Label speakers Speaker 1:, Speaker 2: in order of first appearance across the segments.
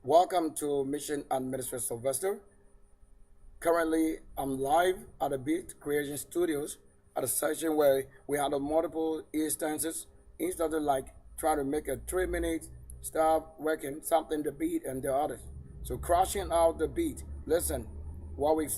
Speaker 1: Welcome to Mission and Ministry Sylvester. Currently, I'm live at the Beat Creation Studios at a session where we had multiple instances, like trying to make a 3 minute stop working, something the beat and the others. So crashing out the beat. Listen, what we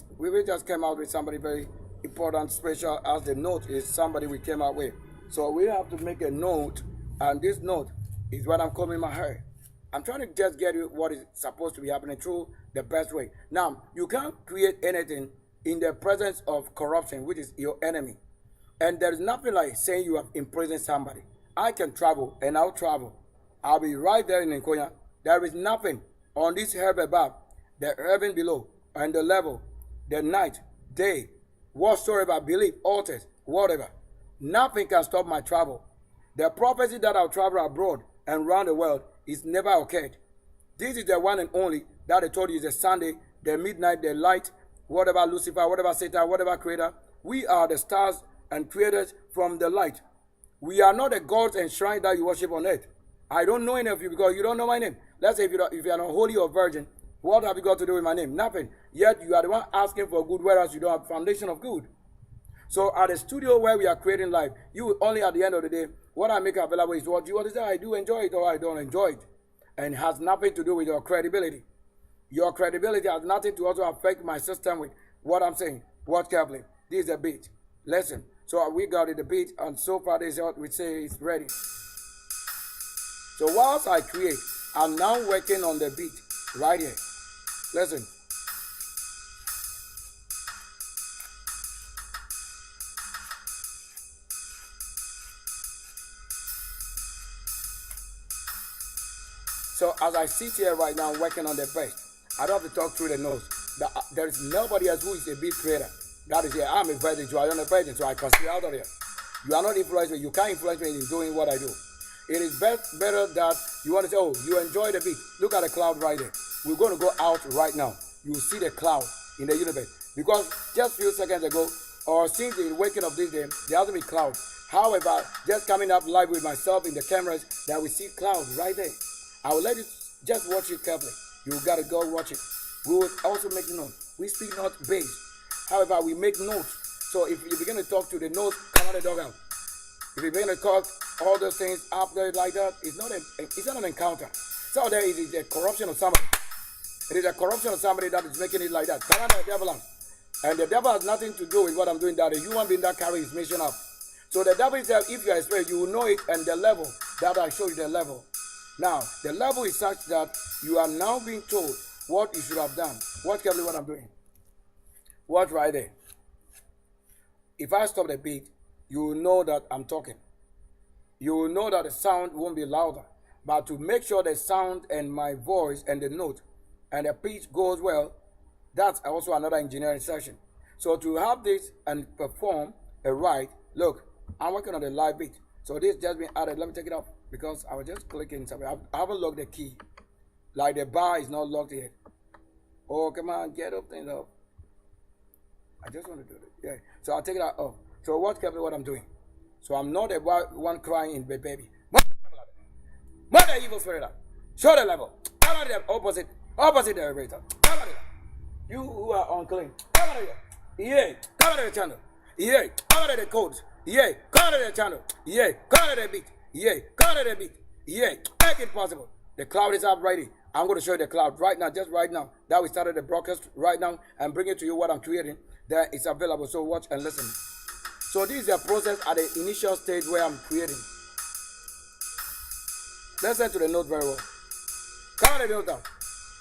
Speaker 1: just came out with somebody very important, special as the note is somebody we came out with. So we have to make a note, and this note is what I'm combing my hair. I'm trying to just get you what is supposed to be happening through the best way. Now, you can't create anything in the presence of corruption, which is your enemy. And there is nothing like saying you have imprisoned somebody. I can travel, and I'll travel. I'll be right there in Nkonya. There is nothing on this heaven above, the heaven below, and the level, the night, day, whatsoever, belief, altars, whatever. Nothing can stop my travel. The prophecy that I'll travel abroad and around the world is never occurred. This is the one and only that I told you is the Sunday, the midnight, the light, whatever Lucifer, whatever Satan, whatever creator. We are the stars and creators from the light. We are not the gods and shrines that you worship on earth. I don't know any of you because you don't know my name. Let's say if you are not holy or virgin, what have you got to do with my name? Nothing. Yet you are the one asking for good, whereas you don't have foundation of good. So at the studio where we are creating life, you will only at the end of the day, what I make available is what you want to say. I do enjoy it or I don't enjoy it. And it has nothing to do with your credibility. Your credibility has nothing to also affect my system with what I'm saying. Watch carefully. This is a beat. Listen. So we got it, the beat, and so far this is what we say is ready. So whilst I create, I'm now working on the beat right here. Listen. So as I sit here right now working on the best, I don't have to talk through the nose. There is nobody else who is a beat creator. That is here. I'm a virgin, so I am a virgin, so I can stay out of here. You are not influenced me. You can't influence me in doing what I do. It is better that you want to say, oh, you enjoy the beat. Look at the cloud right there. We're going to go out right now. You will see the cloud in the universe. Because just a few seconds ago, or since the waking of this day, there hasn't been cloud. However, just coming up live with myself in the cameras, that we see clouds right there. I will let you just watch it carefully. You got to go watch it. We will also make notes. We speak not bass. However, we make notes. So if you begin to talk to the notes, come on the dog out. If you begin to talk all those things after like that, it's not an encounter. So there is a corruption of somebody. It is a corruption of somebody that is making it like that. Come on the devil out. And the devil has nothing to do with what I'm doing, that a human being that carries his mission up. So the devil says, if you are a spirit, you will know it, and the level that I show you, the level. Now, the level is such that you are now being told what you should have done. Watch carefully what I'm doing. Watch right there. If I stop the beat, you will know that I'm talking. You will know that the sound won't be louder. But to make sure the sound and my voice and the note and the pitch goes well, that's also another engineering session. So to have this and perform a right, look, I'm working on the live beat. So this just been added. Let me take it off because I was just clicking something. I haven't locked the key. Like the bar is not locked yet. Oh, come on, get up things up. I just want to do it. Yeah. So I'll take it out off. So watch carefully what I'm doing. So I'm not the one crying in bed, baby. Mother evil spirit up. Show the level. Come on the opposite director. Come on. You who are unclean. Come on here. Yeah. Come on the channel. Yeah. Come on the codes. Yeah. Come on the channel. Yeah. Come on the beat. Yeah. Come on the beat. Yeah. Make it possible. The cloud is up ready. I'm going to show you the cloud right now, just right now. That we started the broadcast right now and bring it to you what I'm creating. There it's available. So watch and listen. So this is the process at the initial stage where I'm creating. Listen to the note very well. Come on the note down.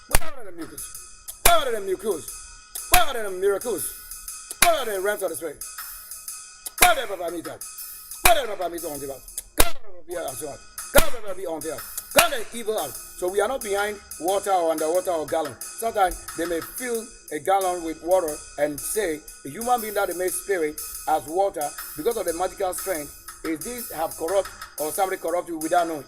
Speaker 1: What are the mucus? What are the mucus? What are the miracles? What are the realms of the spirit? What are the papamitas? What are the papamitas on the back? Come on be on there. Come the evil out. So we are not behind water or underwater or gallon. Sometimes they may fill a gallon with water and say a human being that they made spirit as water because of the magical strength is this have corrupt or somebody corrupt you without knowing.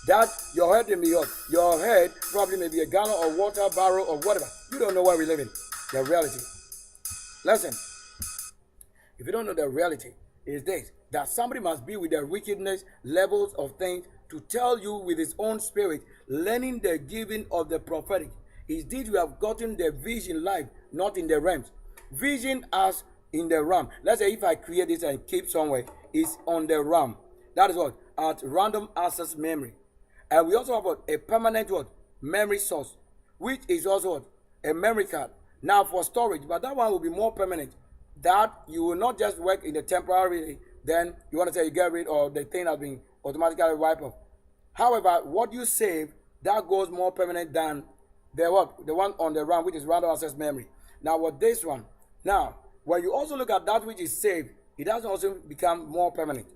Speaker 1: That your head may be up. Your head probably may be a gallon of water, barrel or whatever. You don't know where we live in. The reality. Listen. If you don't know the reality, is this that somebody must be with the wickedness levels of things to tell you with his own spirit, learning the giving of the prophetic. Indeed, you have gotten the vision life, not in the realms. Vision as in the RAM. Let's say if I create this and keep somewhere, it's on the RAM. That is what? At random access memory. And we also have what? A permanent what? Memory source, which is also what? A memory card. Now for storage, but that one will be more permanent. That you will not just work in the temporary, then you want to say you get rid of the thing that's been automatically wiped off. However, what you save, that goes more permanent than the what? The one on the RAM, which is random access memory. Now what this one? Now, when you also look at that which is saved, it doesn't also become more permanent.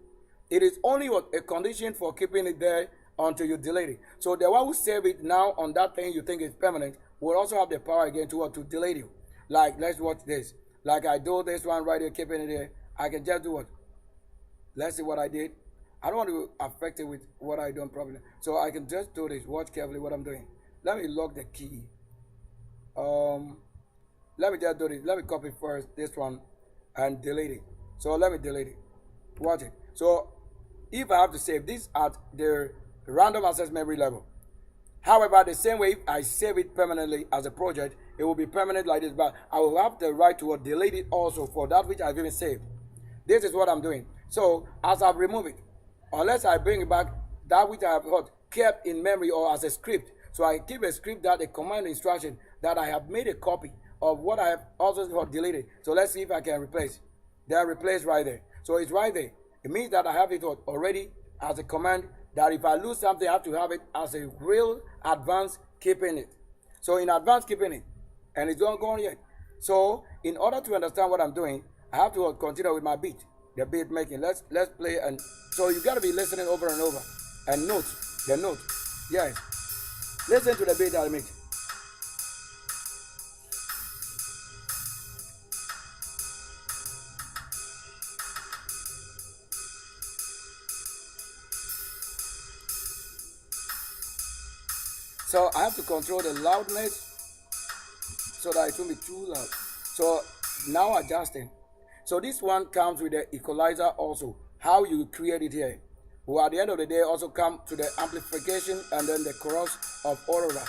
Speaker 1: It is only what? A condition for keeping it there until you delete it. So the one who save it now on that thing you think is permanent will also have the power again to what? To delete you. Like, let's watch this. Like I do this one right here, keeping it there. I can just do what? Let's see what I did. I don't want to affect it with what I done properly. So I can just do this. Watch carefully what I'm doing. Let me lock the key. Let me just do this. Let me copy first this one and delete it. So let me delete it. Watch it. So if I have to save this at the random access memory level. However, the same way if I save it permanently as a project, it will be permanent like this, but I will have the right to delete it also for that which I've even saved. This is what I'm doing. So as I've removed it, unless I bring it back, that which I have kept in memory or as a script. So I keep a script, that a command instruction that I have made a copy of what I have also deleted. So let's see if I can replace. They are replaced right there. So it's right there. It means that I have it already as a command, that if I lose something, I have to have it as a real advanced keeping it. So in advanced keeping it, and it's not gone yet. So in order to understand what I'm doing, I have to continue with my beat, the beat making. Let's play, and so you gotta be listening over and over and note the note. Yes, listen to the beat that I make. So I have to control the loudness so that it won't be too loud. So now adjusting. So this one comes with the equalizer also. How you create it here. Well, at the end of the day, also come to the amplification and then the chorus of aurora.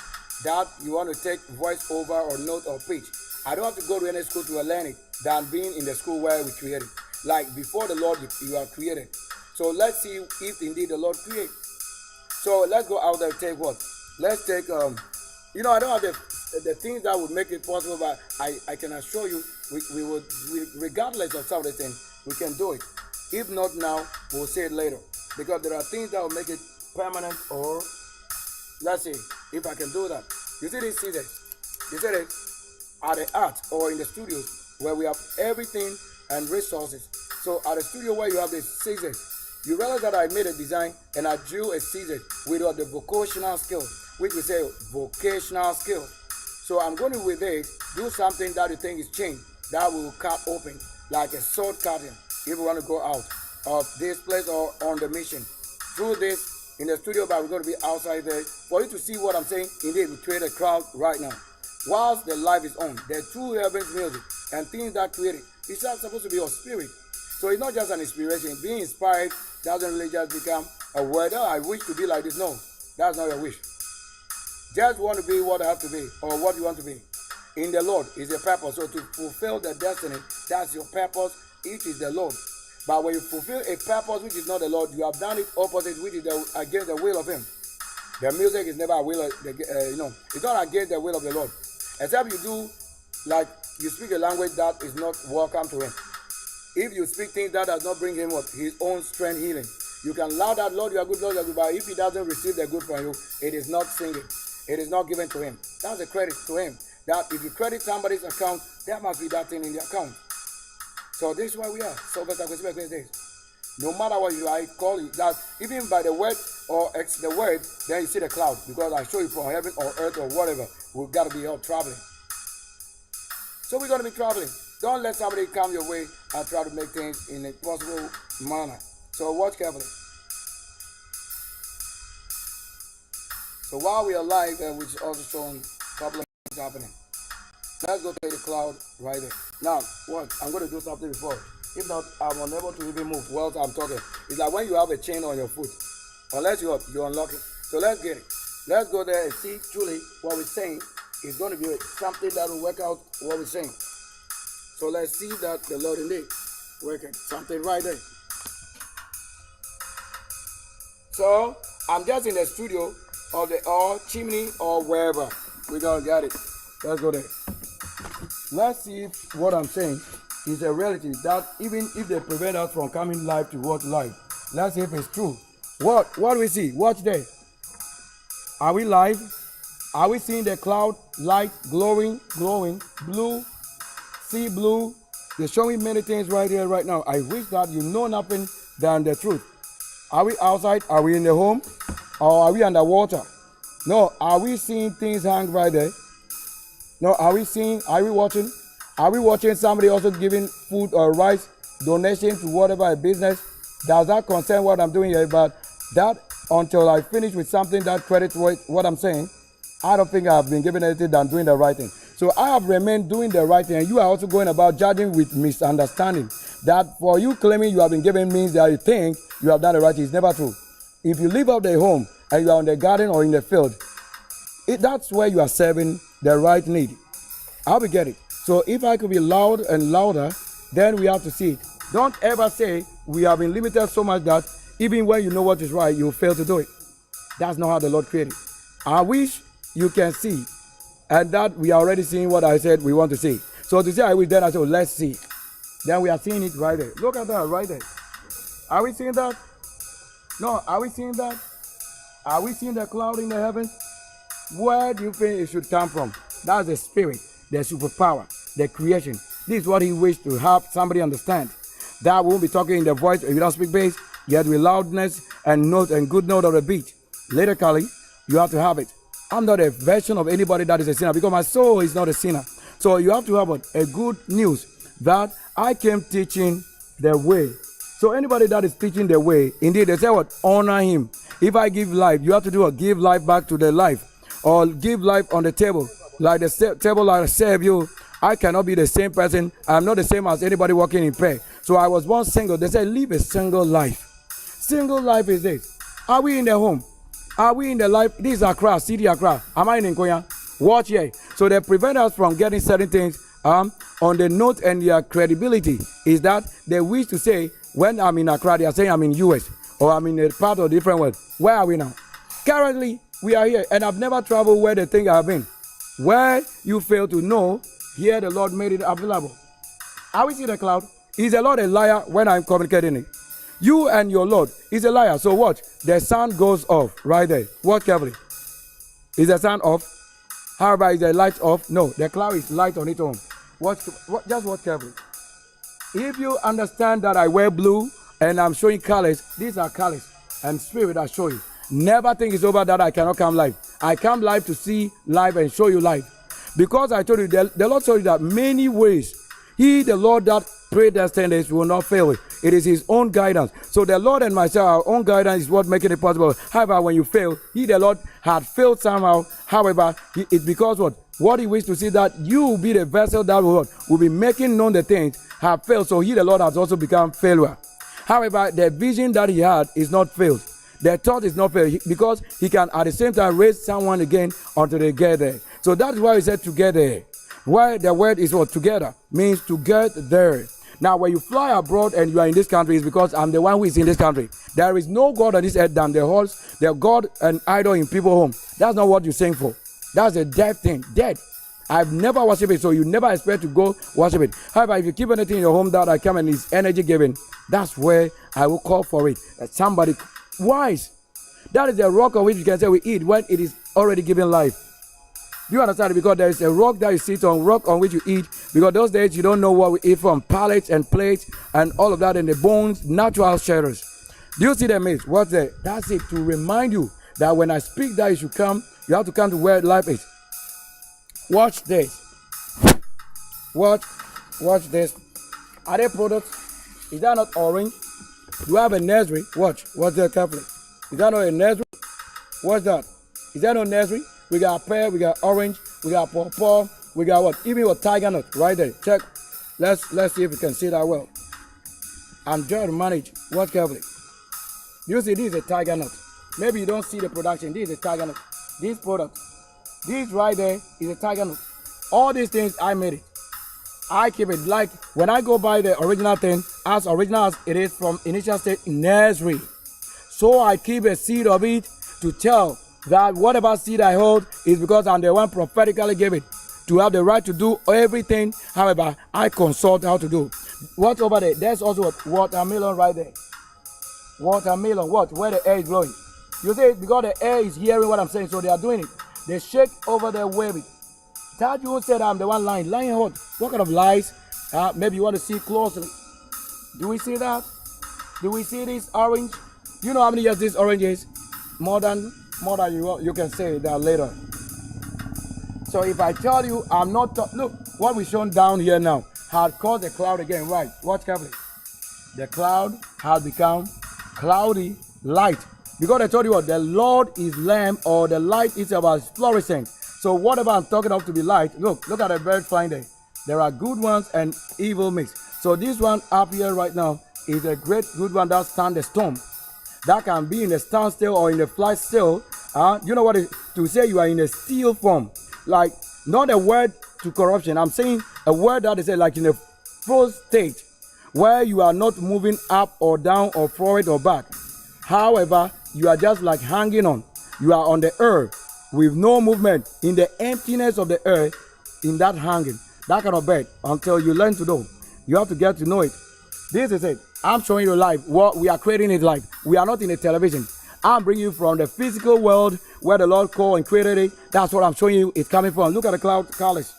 Speaker 1: That you want to take voice over or note or pitch. I don't have to go to any school to learn it than being in the school where we created. Like before the Lord you are created. So let's see if indeed the Lord created. So let's go out there and take what? Let's take, I don't have the things that would make it possible, but I can assure you, we would, regardless of some of the things, we can do it. If not now, we'll say it later. Because there are things that will make it permanent, or, let's see, if I can do that. You see this scissors? You see it? At the art or in the studios, where we have everything and resources. So at the studio where you have the scissors, you realize that I made a design and I drew a scissors with the vocational skill, which we say vocational skill. So I'm going to with it do something that you think is changed, that will cut open like a sword cutting if we want to go out of this place or on the mission. Through this in the studio, but we're going to be outside there for you to see what I'm saying. Indeed, we create a crowd right now. Whilst the live is on, the true heaven's music and things that created, it's not supposed to be your spirit. So it's not just an inspiration. Being inspired doesn't really just become a word. Oh, I wish to be like this. No, that's not your wish. Just want to be what I have to be, or what you want to be. In the Lord is your purpose. So to fulfill the destiny, that's your purpose. It is the Lord. But when you fulfill a purpose which is not the Lord, you have done it opposite, which is against the will of Him. The music is never a will. It's not against the will of the Lord. Except you do, like you speak a language that is not welcome to Him. If you speak things that does not bring Him what? His own strength healing. You can allow that, Lord, you are good, Lord, you are good. But if He doesn't receive the good from you, it is not singing. It is not given to Him. That's a credit to Him. That if you credit somebody's account, there must be that thing in the account. So this is why we are. So no matter what you I call it, that even by the word or the word, then you see the cloud. Because I show you from heaven or earth or whatever, we've got to be out traveling. So we're going to be traveling. Don't let somebody come your way and try to make things in a possible manner. So watch carefully. So while we are live, which is also showing a couple of things happening. Let's go to the cloud right there. Now, what? I'm going to do something before. If not, I'm unable to even move whilst I'm talking. It's like when you have a chain on your foot. Unless you unlock it. So let's get it. Let's go there and see truly what we're saying is going to be something that will work out what we're saying. So let's see that the Lord indeed working something right there. So I'm just in the studio or the chimney or wherever. We're gonna get it. Let's go there. Let's see if what I'm saying is a reality that even if they prevent us from coming live to watch live, let's see if it's true. What do we see? Watch there. Are we live? Are we seeing the cloud light glowing, blue, sea blue? They're showing many things right here, right now. I wish that you know nothing than the truth. Are we outside? Are we in the home? Or are we underwater? No, are we seeing things hang right there? No, are we watching? Are we watching somebody also giving food or rice, donation to whatever a business? Does that concern what I'm doing here? But that, until I finish with something that credits what I'm saying, I don't think I've been given anything than doing the right thing. So I have remained doing the right thing, and you are also going about judging with misunderstanding. That for you claiming you have been given means that you think you have done the right thing. It's never true. If you leave out the home and you are in the garden or in the field, that's where you are serving the right need. I'll be getting it. So if I could be loud and louder, then we have to see it. Don't ever say we have been limited so much that even when you know what is right, you fail to do it. That's not how the Lord created. I wish you can see, and that we are already seeing what I said we want to see. So to say I wish, then I said, well, let's see. Then we are seeing it right there. Look at that right there. Are we seeing that? No, are we seeing that? Are we seeing the cloud in the heavens? Where do you think it should come from? That's the spirit, the superpower, the creation. This is what he wished to have somebody understand. That we won't be talking in the voice if you don't speak bass, yet with loudness and note and good note of the beat. Lyrically, you have to have it. I'm not a version of anybody that is a sinner because my soul is not a sinner. So you have to have a good news that I came teaching the way. So anybody that is teaching the way, indeed, they say what? Honor him. If I give life, you have to do a give life back to the life. Or give life on the table. Like the table like I serve you, I cannot be the same person. I'm not the same as anybody walking in pair. So I was born single. They said live a single life. Single life is this. Are we in the home? Are we in the life? This is Accra, city Accra. Am I in Nkoya? Watch here. So they prevent us from getting certain things on the note, and their credibility is that they wish to say, when I'm in Accra, they are saying I'm in US or I'm in a part of different world. Where are we now? Currently, we are here, and I've never traveled where they think I've been. Where you fail to know, here the Lord made it available. Are we seeing the cloud? Is the Lord a liar when I'm communicating it? You and your Lord is a liar. So watch. The sun goes off right there. Watch carefully. Is the sun off? However, is the light off? No, the cloud is light on its own. Just watch carefully. If you understand that I wear blue and I'm showing colors, these are colors and spirit are showing. Never think it's over that I cannot come live. I come live to see live and show you live. Because I told you, the Lord told you that many ways. He, the Lord that predestined us, will not fail. It is his own guidance. So the Lord and myself, our own guidance is what making it possible. However, when you fail, he, the Lord, had failed somehow. However, it's because what he wished to see that you will be the vessel that will be making known the things have failed. So he, the Lord, has also become failure. However, the vision that he had is not failed. The thought is not failed because he can at the same time raise someone again until they get there. So that's why he said together. Why the word is what? Together means to get there. Now, when you fly abroad and you are in this country, it's because I'm the one who is in this country. There is no God on this earth than the God and idol in people's home. That's not what you're saying for. That's a dead thing. Dead. I've never worshipped it, so you never expect to go worship it. However, if you keep anything in your home that I come and is energy giving, that's where I will call for it. That somebody wise. That is the rock on which you can say we eat when it is already giving life. You understand? Because there is a rock that you sit on, rock on which you eat. Because those days you don't know what we eat from, pallets and plates and all of that, and the bones, natural sharers. Do you see the myth? What's there? That's it, to remind you that when I speak that you should come, you have to come to where life is. Watch this. Watch this. Are they products? Is that not orange? Do I have a nursery? Watch there carefully. Is that not a nursery? What's that? Is that not nursery? We got pear, we got orange, we got pawpaw, we got what? Even with tiger nut right there. Check. Let's see if we can see that well. I'm trying to manage. Watch carefully. You see, this is a tiger nut. Maybe you don't see the production. This is a tiger nut. This product. This right there is a tiger nut. All these things, I made it. I keep it. Like when I go buy the original thing, as original as it is from initial state nursery. So I keep a seed of it to tell that whatever seed I hold is because I'm the one prophetically gave it to have the right to do everything. However, I consult how to do. What's over there? There's also what? Watermelon right there. Watermelon, what? Where the air is blowing. You see, because the air is hearing what I'm saying, so they are doing it. They shake over there, wave it. That you said I'm the one lying. Lying what? What kind of lies? Maybe you want to see closely. Do we see that? Do we see this orange? You know how many years this orange is? More than you can say that later. So if I tell you I'm not, look, what we shown down here now had caused the cloud again, right? Watch carefully. The cloud has become cloudy light. Because I told you what, the Lord is lamp, or the light is about fluorescent. So whatever I'm talking of to be light, look at the bird flying there. There are good ones and evil mixed. So this one up here right now is a great good one that stands the storm. That can be in a standstill or in a flight still. You know what it is? To say you are in a still form. Like, not a word to corruption. I'm saying a word that is like in a full state where you are not moving up or down or forward or back. However, you are just like hanging on. You are on the earth with no movement in the emptiness of the earth, in that hanging. That kind of bed, until you learn to do. You have to get to know it. This is it. I'm showing you live. What we are creating is live. We are not in a television. I'm bringing you from the physical world where the Lord called and created it. That's what I'm showing you. It's coming from. Look at the cloud colors.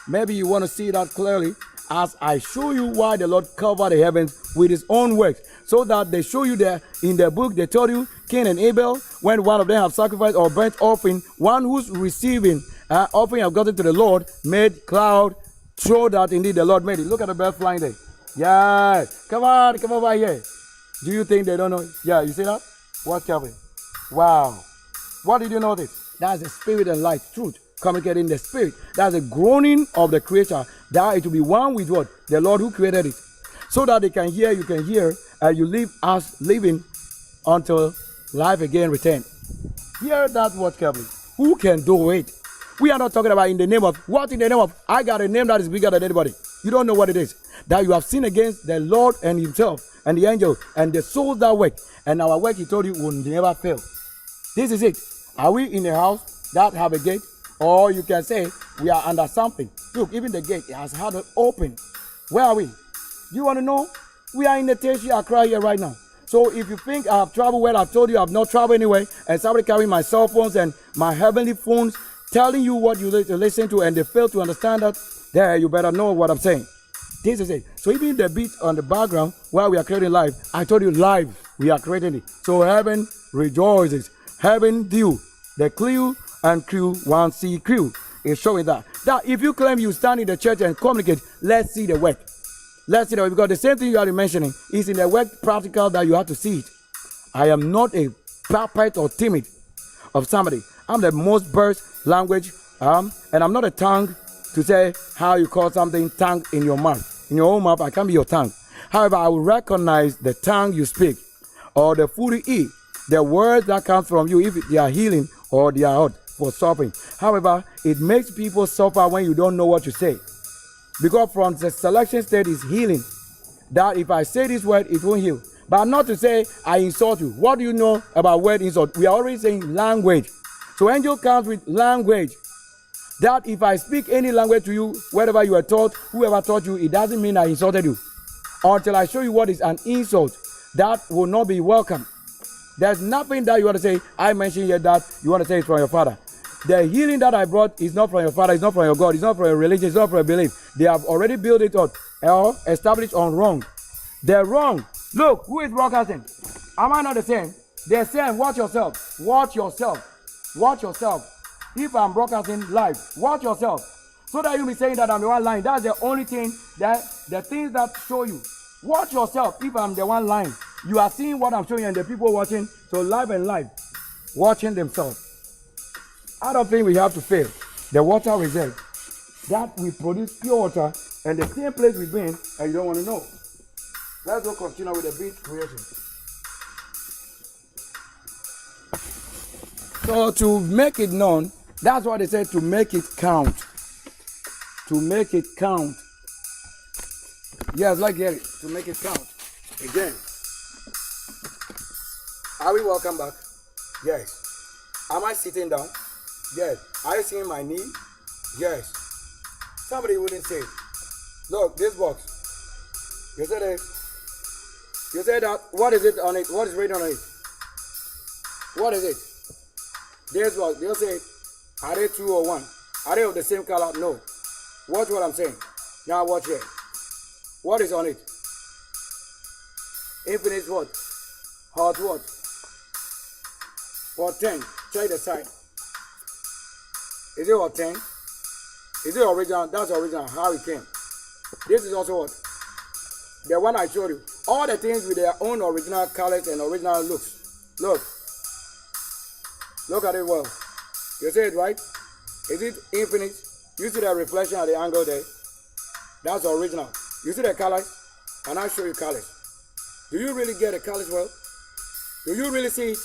Speaker 1: Maybe you want to see that clearly as I show you why the Lord covered the heavens with his own works. So that they show you there in the book, they told you Cain and Abel, when one of them have sacrificed or burnt offering, one who's receiving offering have gotten to the Lord, made cloud, show that indeed the Lord made it. Look at the bird flying there. Yeah, come on, come over here. Do you think they don't know? Yeah, you see that? What carefully? Wow. What did you notice? That's the spirit and light, truth, communicating the spirit. That's the groaning of the creator, that it will be one with what? The Lord who created it. So that they can hear, you can hear, and you live as living until life again return. Hear that word carefully. Who can do it? We are not talking about in the name of, what in the name of? I got a name that is bigger than anybody. You don't know what it is. That you have sinned against the Lord and himself and the angel and the souls that work. And our work, he told you, will never fail. This is it. Are we in a house that have a gate? Or you can say we are under something. Look, even the gate has had it open. Where are we? You want to know? We are in the Teshi Accra here right now. So if you think I have traveled well, I've told you I have not traveled anyway, and somebody carrying my cell phones and my heavenly phones telling you what you listen to, and they fail to understand that, there you better know what I'm saying. This is it. So even the beat on the background while we are creating live, I told you live, we are creating it. So heaven rejoices. Heaven due. The clue and crew, 1C crew is showing that. That if you claim you stand in the church and communicate, let's see the work. Let's see the work, because the same thing you are mentioning is in the work practical that you have to see it. I am not a puppet or timid of somebody. I'm the most burst language, and I'm not a tongue to say how you call something tongue in your mouth. In your own mouth, I can't be your tongue. However, I will recognize the tongue you speak, or the food you eat, the words that come from you, if they are healing or they are out for suffering. However, it makes people suffer when you don't know what you say. Because from the selection state is healing. That if I say this word, it won't heal. But not to say I insult you. What do you know about word insult? We are already saying language. So angel comes with language. That if I speak any language to you, whatever you are taught, whoever taught you, it doesn't mean I insulted you. Until I show you what is an insult, that will not be welcome. There's nothing that you want to say, I mentioned here that you want to say it's from your father. The healing that I brought is not from your father, it's not from your God, it's not from your religion, it's not from your belief. They have already built it up or established on wrong. They're wrong. Look, who is broadcasting? Am I not the same? They're saying, watch yourself, watch yourself, watch yourself. If I'm broadcasting live, watch yourself. So that you'll be saying that I'm the one lying. That's the only thing, that the things that show you. Watch yourself if I'm the one lying. You are seeing what I'm showing you and the people watching, so live and live, watching themselves. I don't think we have to fail. The water reserve, that we produce pure water, and the same place we've been, and you don't want to know. Let's go continue with the beat creation. So to make it known, that's what they said, to make it count. To make it count. Yes, like get it. To make it count. Again. Are we welcome back? Yes. Am I sitting down? Yes. Are you seeing my knee? Yes. Somebody wouldn't say, look, this box. You said it. You said that. What is it on it? What is written on it? What is it? This box. They'll say, are they 2 or 1? Are they of the same color? No. Watch what I'm saying. Now watch here. What is on it? Infinite what? Hot what? Hot 10. Check the side. Is it hot 10? Is it original? That's original. How it came. This is also what? The one I showed you. All the things with their own original colors and original looks. Look. Look at it well. You see it right? Is it infinite? You see the reflection at the angle there? That's original. You see the colors? And I'll show you colors. Do you really get the colors well? Do you really see it?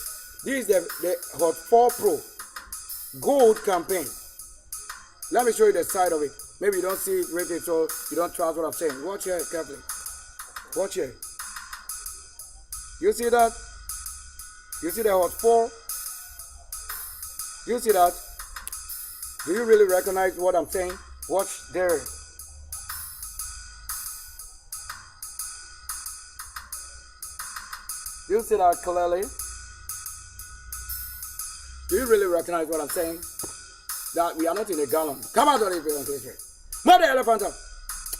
Speaker 1: This is the Hot 4 Pro Gold campaign. Let me show you the side of it. Maybe you don't see it rated, so you don't trust what I'm saying. Watch here carefully. Watch here. You see that? You see the Hot 4? You see that? Do you really recognize what I'm saying? Watch there. You see that clearly? Do you really recognize what I'm saying? That we are not in a gallon. Come out of the unclean spirit. Move the elephant up.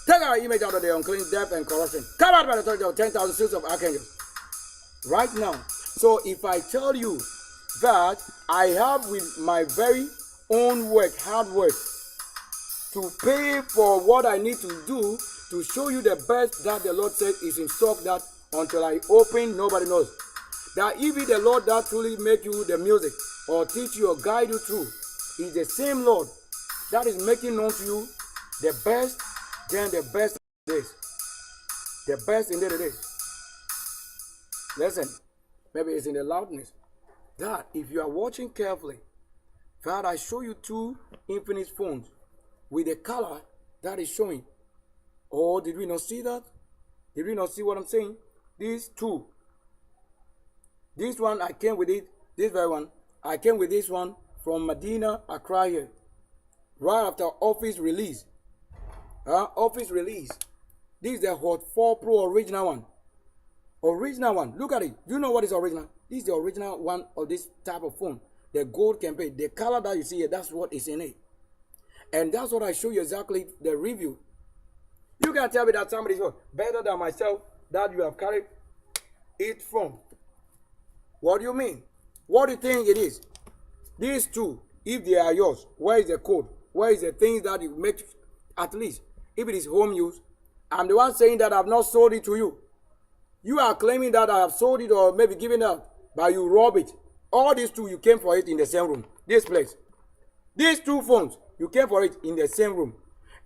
Speaker 1: Take our image out of the unclean, death, and corruption. Come out by the authority of 10,000 suits of archangels. Right now. So if I tell you that I have with my very own work, hard work, to pay for what I need to do to show you the best that the Lord said is in stock, that until I open, nobody knows. That if it the Lord that truly make you the music or teach you or guide you through, is the same Lord that is making known to you the best, then the best days. The best in the days. Listen, maybe it's in the loudness. That if you are watching carefully, that I show you 2 infinite phones with the color that is showing. Oh, did we not see that? Did we not see what I'm saying? These 2. This one I came with it. This very one. I came with this one from Medina, Accra here. Right after office release. Office release. This is the Hot 4 Pro original one. Original one. Look at it. You know what is original? This is the original one of this type of phone. The gold campaign. The color that you see here, that's what is in it. And that's what I show you exactly the review. You can tell me that somebody is better than myself that you have carried it from. What do you mean? What do you think it is? These 2, if they are yours, where is the code? Where is the things that you make, at least, if it is home use? I'm the one saying that I have not sold it to you. You are claiming that I have sold it or maybe given it out, but you rob it. All these 2, you came for it in the same room. This place. These 2 phones, you came for it in the same room.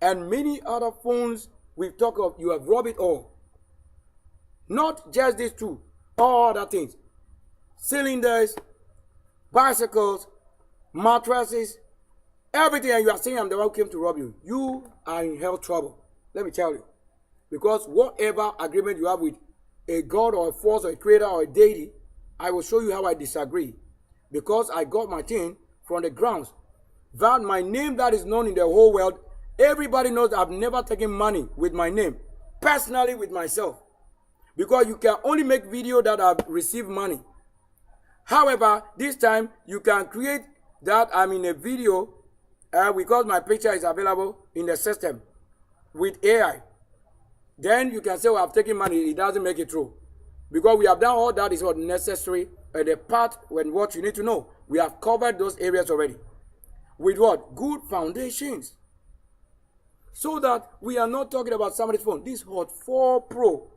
Speaker 1: And many other phones we talk of, you have robbed it all. Not just these 2, all other things. Cylinders, bicycles, mattresses, everything, and you are saying I'm the one who came to rob you. You are in hell trouble. Let me tell you. Because whatever agreement you have with a God or a force or a creator or a deity, I will show you how I disagree. Because I got my thing from the grounds that my name that is known in the whole world, everybody knows I've never taken money with my name, personally with myself. Because you can only make video that I've received money. However, this time you can create that I'm in a video because my picture is available in the system with AI. Then you can say, well, I've taken money. It doesn't make it true. Because we have done all that is what necessary. And the part when what you need to know, we have covered those areas already. With what? Good foundations. So that we are not talking about somebody's phone. This Hot 4 Pro.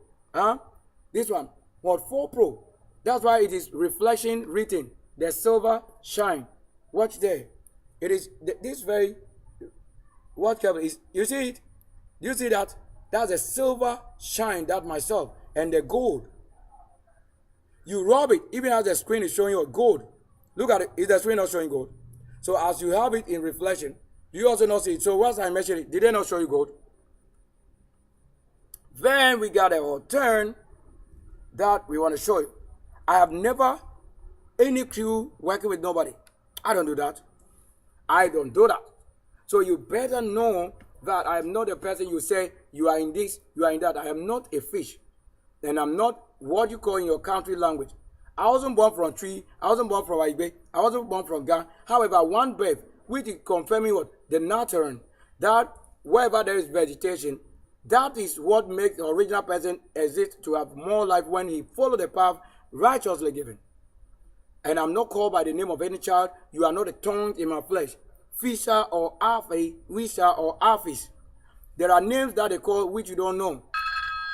Speaker 1: This one. Hot 4 Pro. That's why it is reflection written. The silver shine. Watch there. It is this very. What color is? You see it? You see that? That's a silver shine. That myself. And the gold. You rub it. Even as the screen is showing you gold. Look at it. Is the screen not showing gold? So as you have it in reflection, you also not see it. So once I mentioned it, did they not show you gold? Then we got a turn that we want to show you. I have never any clue working with nobody. I don't do that. I don't do that. So you better know that I am not a person you say you are in this, you are in that. I am not a fish. And I'm not what you call in your country language. I wasn't born from tree. I wasn't born from Ibe. I wasn't born from Ghana. However, one birth, which is confirming what? The natural. That wherever there is vegetation, that is what makes the original person exist to have more life when he follows the path righteously given. And I'm not called by the name of any child. You are not a tongue in my flesh. Fisher or Afe, Wisha or Afis. There are names that they call which you don't know.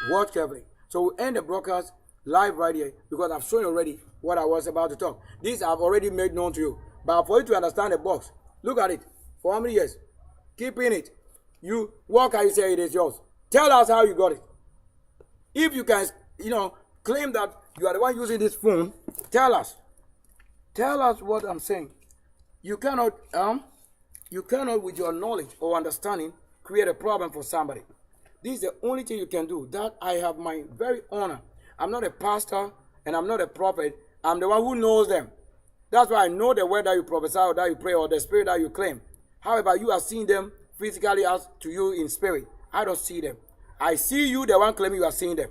Speaker 1: Watch carefully. So we end the broadcast live right here because I've shown you already what I was about to talk. These I've already made known to you. But for you to understand the box, look at it. For how many years? Keep in it. What can you say it is yours? Tell us how you got it. If you can, claim that you are the one using this phone, tell us. Tell us what I'm saying. You cannot, with your knowledge or understanding, create a problem for somebody. This is the only thing you can do. That I have my very honor. I'm not a pastor and I'm not a prophet. I'm the one who knows them. That's why I know the word that you prophesy or that you pray or the spirit that you claim. However, you are seeing them physically as to you in spirit. I don't see them. I see you, the one claiming you are seeing them.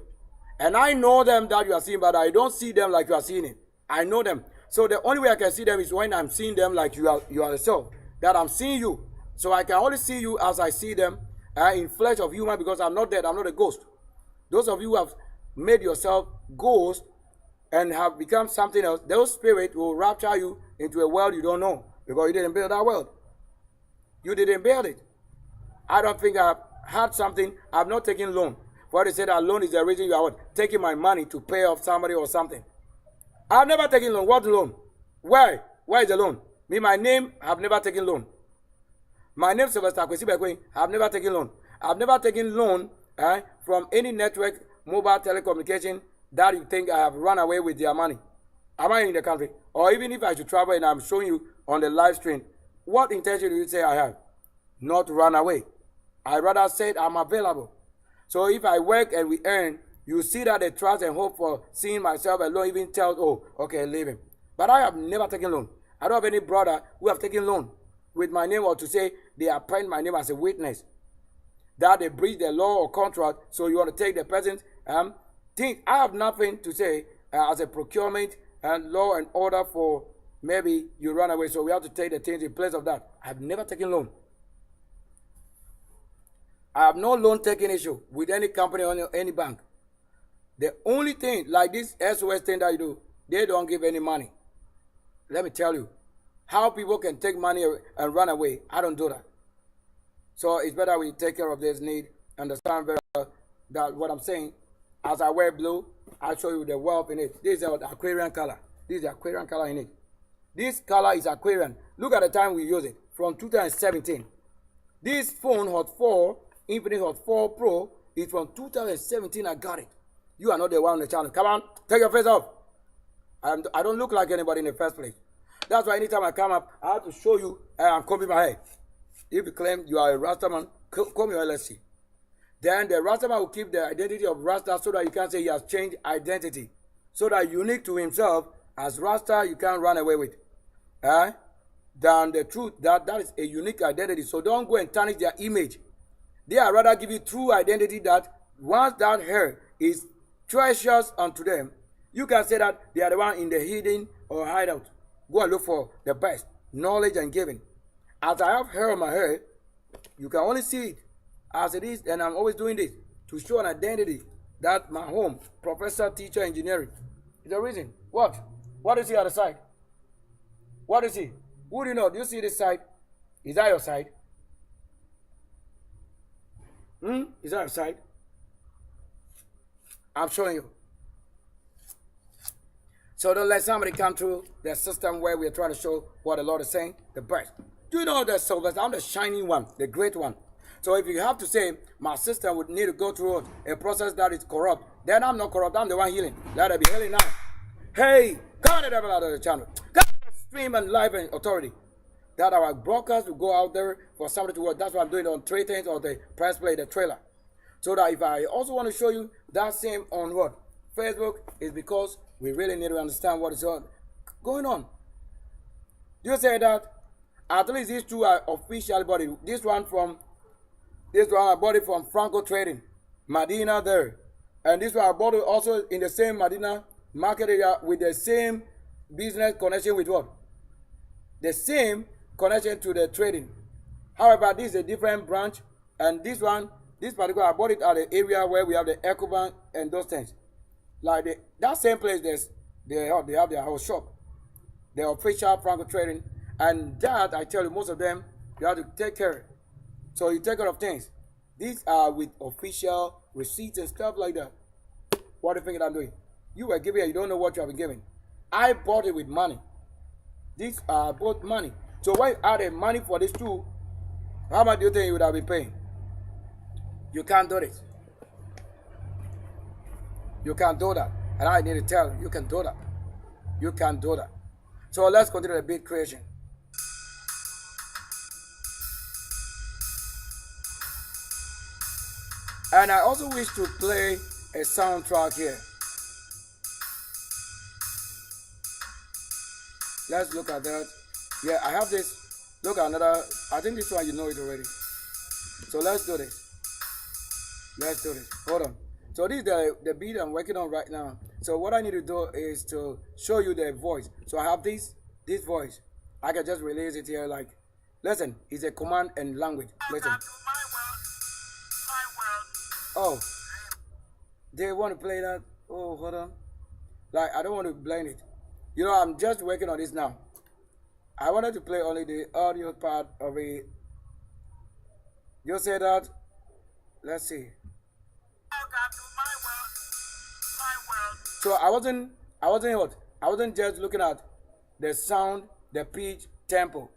Speaker 1: And I know them that you are seeing, but I don't see them like you are seeing it. I know them. So the only way I can see them is when I'm seeing them like you are yourself. That I'm seeing you. So I can only see you as I see them in flesh of human because I'm not dead. I'm not a ghost. Those of you who have made yourself ghost and have become something else, those spirits will rapture you into a world you don't know because you didn't build that world. You didn't build it. I don't think I've had something. I've not taken loan. For they say that loan is the reason you are taking my money to pay off somebody or something. I've never taken loan. What loan? Where? Where is the loan? Me, my name, I've never taken loan. My name is Sylvester Kwesi. I've never taken loan. I've never taken loan from any network, mobile telecommunication that you think I have run away with their money. Am I in the country? Or even if I should travel and I'm showing you on the live stream, what intention do you say I have? Not to run away. I rather said I'm available. So if I work and we earn, you see that the trust and hope for seeing myself alone even tells, oh, okay, leave him. But I have never taken loan. I don't have any brother who have taken loan with my name or to say they appoint my name as a witness. That they breach the law or contract, so you want to take the person's thing. I have nothing to say as a procurement and law and order for maybe you run away, so we have to take the things in place of that. I have never taken loan. I have no loan taking issue with any company or any bank. The only thing, like this SOS thing that you do, they don't give any money. Let me tell you, how people can take money and run away, I don't do that. So it's better we take care of this need, understand very well that what I'm saying, as I wear blue, I show you the wealth in it. This is the Aquarian color. This is the Aquarian color in it. This color is Aquarian. Look at the time we use it, from 2017. This phone, Hot 4, Infinix Hot 4 Pro, is from 2017. I got it. You are not the one on the channel. Come on, take your face off. I don't look like anybody in the first place. That's why anytime I come up, I have to show you I'm combing my hair. If you claim you are a Rastaman, comb your hair, let's see. Then the Rastaman will keep the identity of Rasta so that you can't say he has changed identity. So that unique to himself, as Rasta, you can't run away with. Then the truth, that is a unique identity. So don't go and tarnish their image. They are rather give you true identity that once that hair is precious unto them, you can say that they are the one in the hidden or hideout. Go and look for the best knowledge and giving. As I have hair on my hair, you can only see it as it is, and I'm always doing this to show an identity that my home, professor, teacher, engineering, is the reason. What? What is he at the side? What is he? Who do you know? Do you see this side? Is that your side? Is that your side? I'm showing you. So don't let somebody come through the system where we're trying to show what the Lord is saying, the best. Do you know that Sylvester? I'm the shining one, the great one. So if you have to say my system would need to go through a process that is corrupt, then I'm not corrupt. I'm the one healing. Let it be healing now. Hey, come on, the devil out of the channel. Come on. stream and live and authority. That our broadcast will go out there for somebody to work. That's what I'm doing on Trade Things or the press play, the trailer. So that if I also want to show you that same on what? Facebook, is because we really need to understand what is going on. Do you say that? At least these two are official body. This one I bought it from Franco Trading, Medina there. And this one I bought it also in the same Medina market area with the same business connection with what? The same connection to the trading. However, this is a different branch, and this particular, I bought it at the area where we have the EcoBank and those things. Like that same place, they have their whole shop, the official Franco Trading, and that I tell you, most of them you have to take care. So you take care of things. These are with official receipts and stuff like that. What do you think I'm doing? You were giving, you don't know what you have been given. I bought it with money. These are both money. So when you added money for these two, how much do you think you would have been paying? You can't do this. You can't do that. And I need to tell you, you can do that. You can't do that. So let's continue the big creation. And I also wish to play a soundtrack here. Let's look at that. Yeah, I have this. Look at another. I think this one you know it already. So let's do this. Let's do this. Hold on. So this is the beat I'm working on right now. So what I need to do is to show you the voice. So I have this voice. I can just release it here like, listen, it's a command and language. Listen. Oh, they want to play that? Oh, hold on. Like, I don't want to blend it. You know, I'm just working on this now. I wanted to play only the audio part of it. You say that? Let's see. So I wasn't just looking at the sound, the pitch, tempo.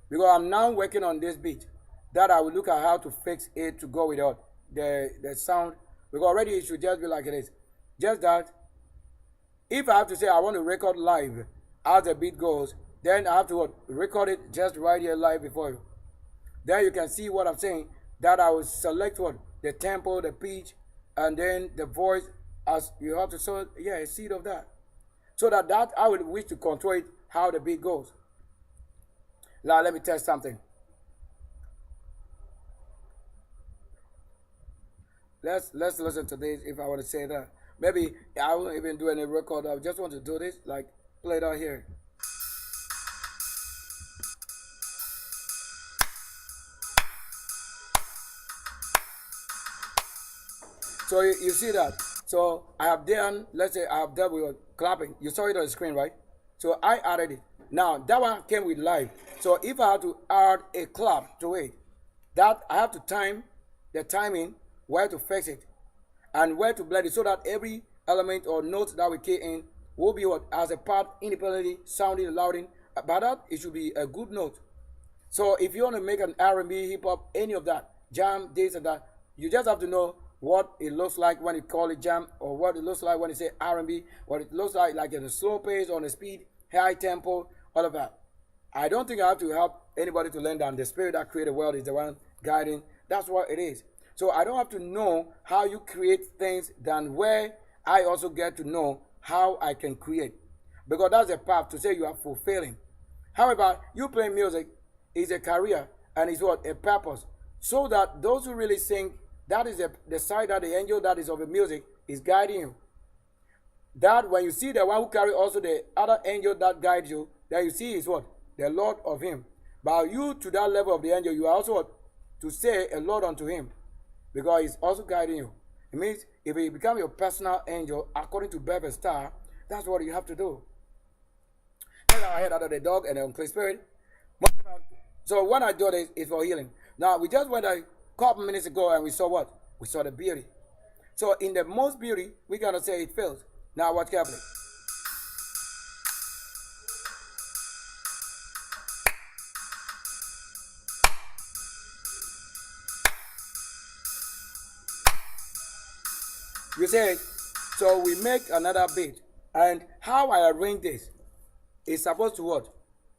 Speaker 1: Because I'm now working on this beat. That I will look at how to fix it to go without the sound. Because already it should just be like it is. Just that if I have to say I want to record live as the beat goes, then I have to record it just right here live before you. Then you can see what I'm saying. That I will select the tempo, the pitch, and then the voice, as you have to show, yeah, a seed of that. So that I would wish to control it, how the beat goes. Now let me test something. Let's listen to this if I want to say that. Maybe I won't even do any record. I just want to do this, like play it out here. So you see that. So I have done, let's say I have done with clapping. You saw it on the screen, right? So I added it. Now that one came with live. So if I have to add a clap to it, that I have to time the timing, where to fix it, and where to blend it, so that every element or note that we key in will be as a part independently sounding and louding. But that it should be a good note. So if you want to make an R&B, hip hop, any of that, jam, this and that, you just have to know what it looks like when you call it jam, or what it looks like when you say R&B, what it looks like in a slow pace, on a speed, high tempo, all of that. I don't think I have to help anybody to learn that. The spirit that created the world is the one guiding. That's what it is. So I don't have to know how you create things than where I also get to know how I can create. Because that's a path to say you are fulfilling. However, you play music is a career and it's a purpose. So that those who really sing, that is the side that the angel that is of the music is guiding you. That when you see the one who carry also the other angel that guides you, that you see is the Lord of him. But you to that level of the angel, you are also to say a Lord unto him. Because he's also guiding you. It means if he become your personal angel, according to Beverly Star, that's what you have to do. Take our head out of the dog and the unclean spirit. So when I do this, it's for healing. Now, we just went a couple minutes ago and we saw what? We saw the beauty. So in the most beauty, we're going to say it fails. Now watch carefully. You see, so we make another beat. And how I arrange this is supposed to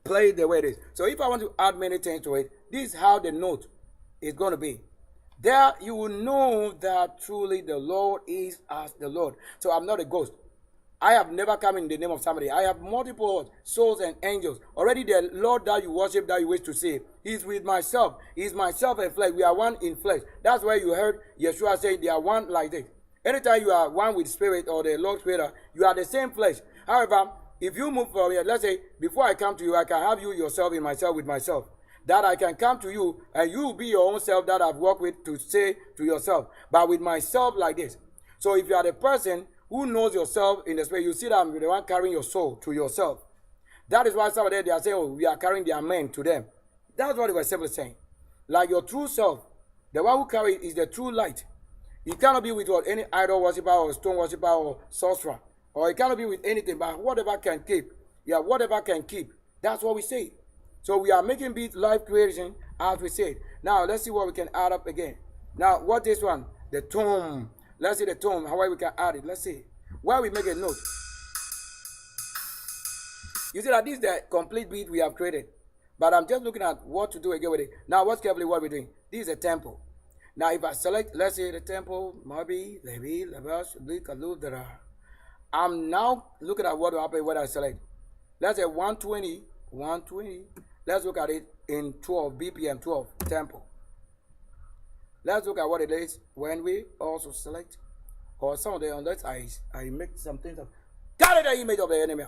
Speaker 1: play the way it is. So if I want to add many things to it, this is how the note is going to be. There you will know that truly the Lord is as the Lord. So I'm not a ghost. I have never come in the name of somebody. I have multiple souls and angels. Already the Lord that you worship, that you wish to see, He's with myself. He's myself and flesh. We are one in flesh. That's why you heard Yeshua say they are one like this. Anytime you are one with spirit or the Lord Creator, you are the same flesh. However, if you move from here, let's say, before I come to you, I can have you yourself in myself with myself. That I can come to you and you will be your own self that I've worked with to say to yourself. But with myself like this. So if you are the person who knows yourself in the spirit, you see that I'm the one carrying your soul to yourself. That is why some of them, they are saying, oh, we are carrying their men to them. That's what they were simply saying. Like your true self, the one who carries is the true light. You cannot be with what, any idol worshiper or stone worshiper or sorcerer. Or you cannot be with anything, but whatever can keep. Yeah, whatever can keep. That's what we say. So we are making beat life creation as we said. Now let's see what we can add up again. Now what this one? The tone. Let's see the tone, how we can add it. Let's see. Where we make a note. You see that this is the complete beat we have created. But I'm just looking at what to do again with it. Now watch carefully what we're doing. This is a tempo. Now if I select, let's say the tempo, maybe, I'm now looking at what will happen when I select. Let's say 120. Let's look at it in 12 BPM, 12 tempo. Let's look at what it is when we also select, or some of the, unless I make some things up. Carry the image of the enemy.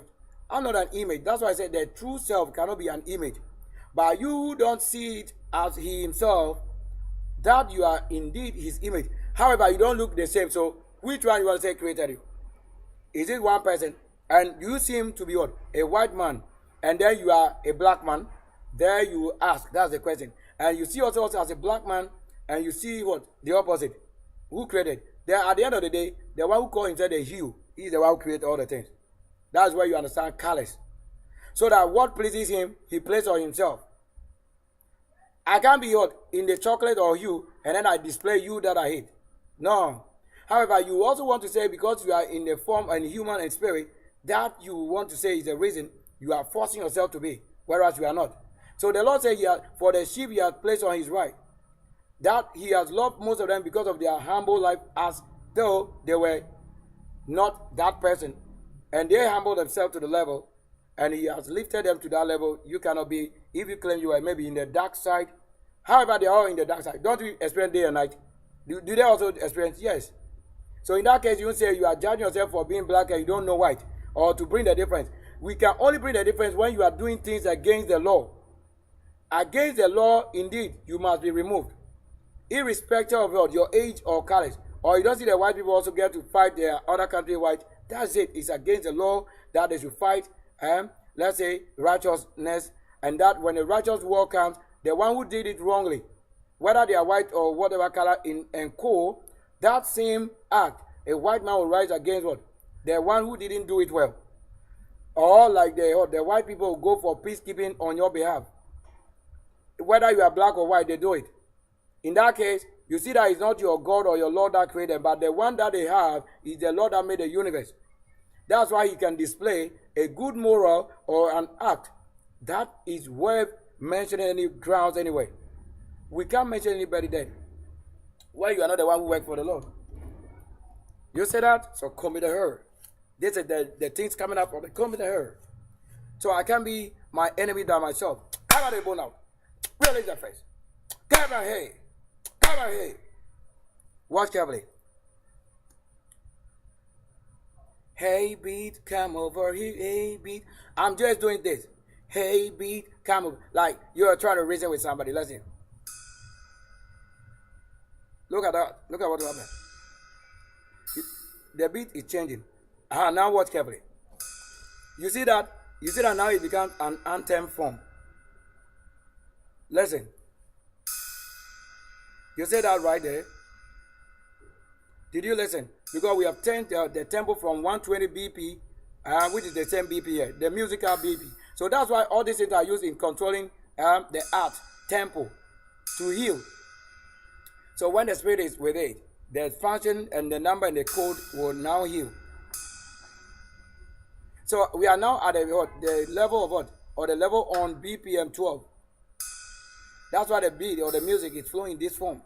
Speaker 1: I'm not an image. That's why I said the true self cannot be an image. But you don't see it as he himself, that you are indeed his image. However, you don't look the same. So which one you want to say created you? Is it one person? And you seem to be what? A white man. And then you are a black man. There you ask. That's the question. And you see yourself as a black man. And you see what? The opposite. Who created? Then at the end of the day, the one who called himself the hue, he's the one who created all the things. That's where you understand colors. So that what pleases him, he places on himself. I can't be what? In the chocolate or hue, and then I display you that I hate. No. However, you also want to say, because you are in the form and human and spirit, that you want to say is the reason you are forcing yourself to be, whereas you are not. So the Lord said, for the sheep he has placed on his right, that he has loved most of them because of their humble life, as though they were not that person. And they humbled themselves to the level, and he has lifted them to that level. You cannot be, if you claim you are maybe in the dark side. However, they are all in the dark side. Don't you experience day and night? Do they also experience? Yes. So in that case, you say you are judging yourself for being black and you don't know white, or to bring the difference. We can only bring the difference when you are doing things against the law. Against the law, indeed, you must be removed, irrespective of your age or colors. Or you don't see the white people also get to fight their other country white. That's it. It's against the law that they should fight, let's say, righteousness. And that when a righteous war comes, the one who did it wrongly, whether they are white or whatever color in core, that same act, a white man will rise against what? The one who didn't do it well. Or like the white people will go for peacekeeping on your behalf. Whether you are black or white, they do it. In that case, you see that it's not your God or your Lord that created, but the one that they have is the Lord that made the universe. That's why he can display a good moral or an act that is worth mentioning any grounds anyway. We can't mention anybody dead. Well, you are not the one who worked for the Lord. You say that? So commit her. This is the things coming up from the commit her. So I can't be my enemy than myself. Come on, the bone out. Release the face. Come on, hey. Come on, hey. Watch carefully. Hey, beat, come over here. Hey, beat. I'm just doing this. Hey, beat, come over. Like you are trying to reason with somebody. Listen. Look at that. Look at what happened. The beat is changing. Now watch carefully. You see that? You see that now it becomes an anthem form. Listen. You see that right there? Did you listen? Because we have turned the tempo from 120 BP, which is the same BP here, the musical BP. So that's why all these things are used in controlling the art, tempo, to heal. So when the spirit is with it, the function and the number and the code will now heal. So we are now at the level of what? or the level on BPM 12. That's why the beat or the music is flowing in this form.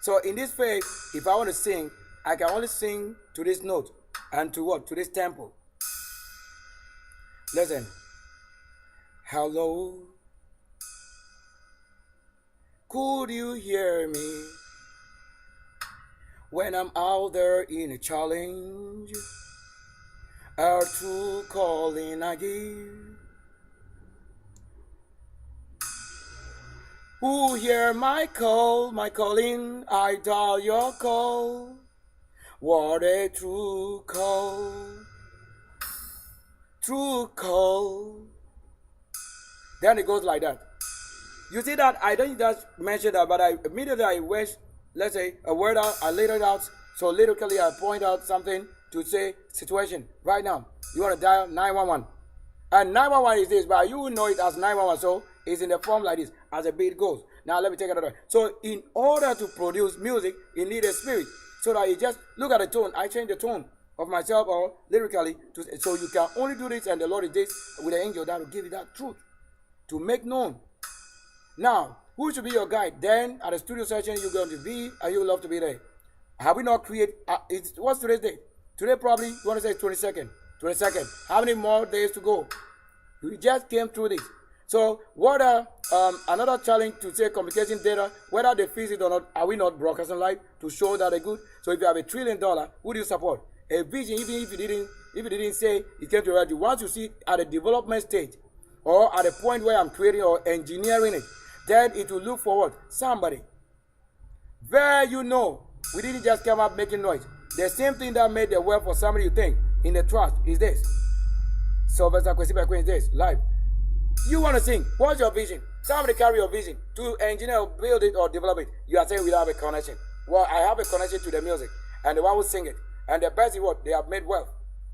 Speaker 1: So in this phase, if I want to sing, I can only sing to this note and to what? To this tempo. Listen. Hello. Could you hear me when I'm out there in a challenge? A true calling I give. Who hear my call, my calling, I dial your call. What a true call. True call. Then it goes like that. You see that I don't just mention that, but I immediately I wish, let's say, a word out, I laid it out. So literally I point out something to say situation. Right now, you want to dial 911. And 911 is this, but you will know it as 911. So it's in the form like this, as a beat goes. Now let me take another. So in order to produce music, it needs a spirit. So that you just look at the tone. I change the tone of myself or lyrically. So you can only do this, and the Lord is this with the angel that will give you that truth to make known. Now, who should be your guide? Then at the studio session, you're going to be, and you will love to be there. Have we not created, what's today's date? Today probably, you want to say 22nd. 22nd. How many more days to go? We just came through this. So what another challenge to say communication data, whether they fix it or not, are we not broadcasting live to show that they're good? So if you have $1 trillion, who do you support? A vision, even if you didn't say it came to reality, once you see it at a development stage or at a point where I'm creating or engineering it, then it will look forward. Somebody. There you know, we didn't just come up making noise. The same thing that made the world for somebody you think in the trust is this. So Sylvester Kwesi is this, live. You want to sing. What's your vision? Somebody carry your vision to engineer, build it, or develop it. You are saying we don't have a connection. Well, I have a connection to the music, and the one who sing it. And the best is what? They have made wealth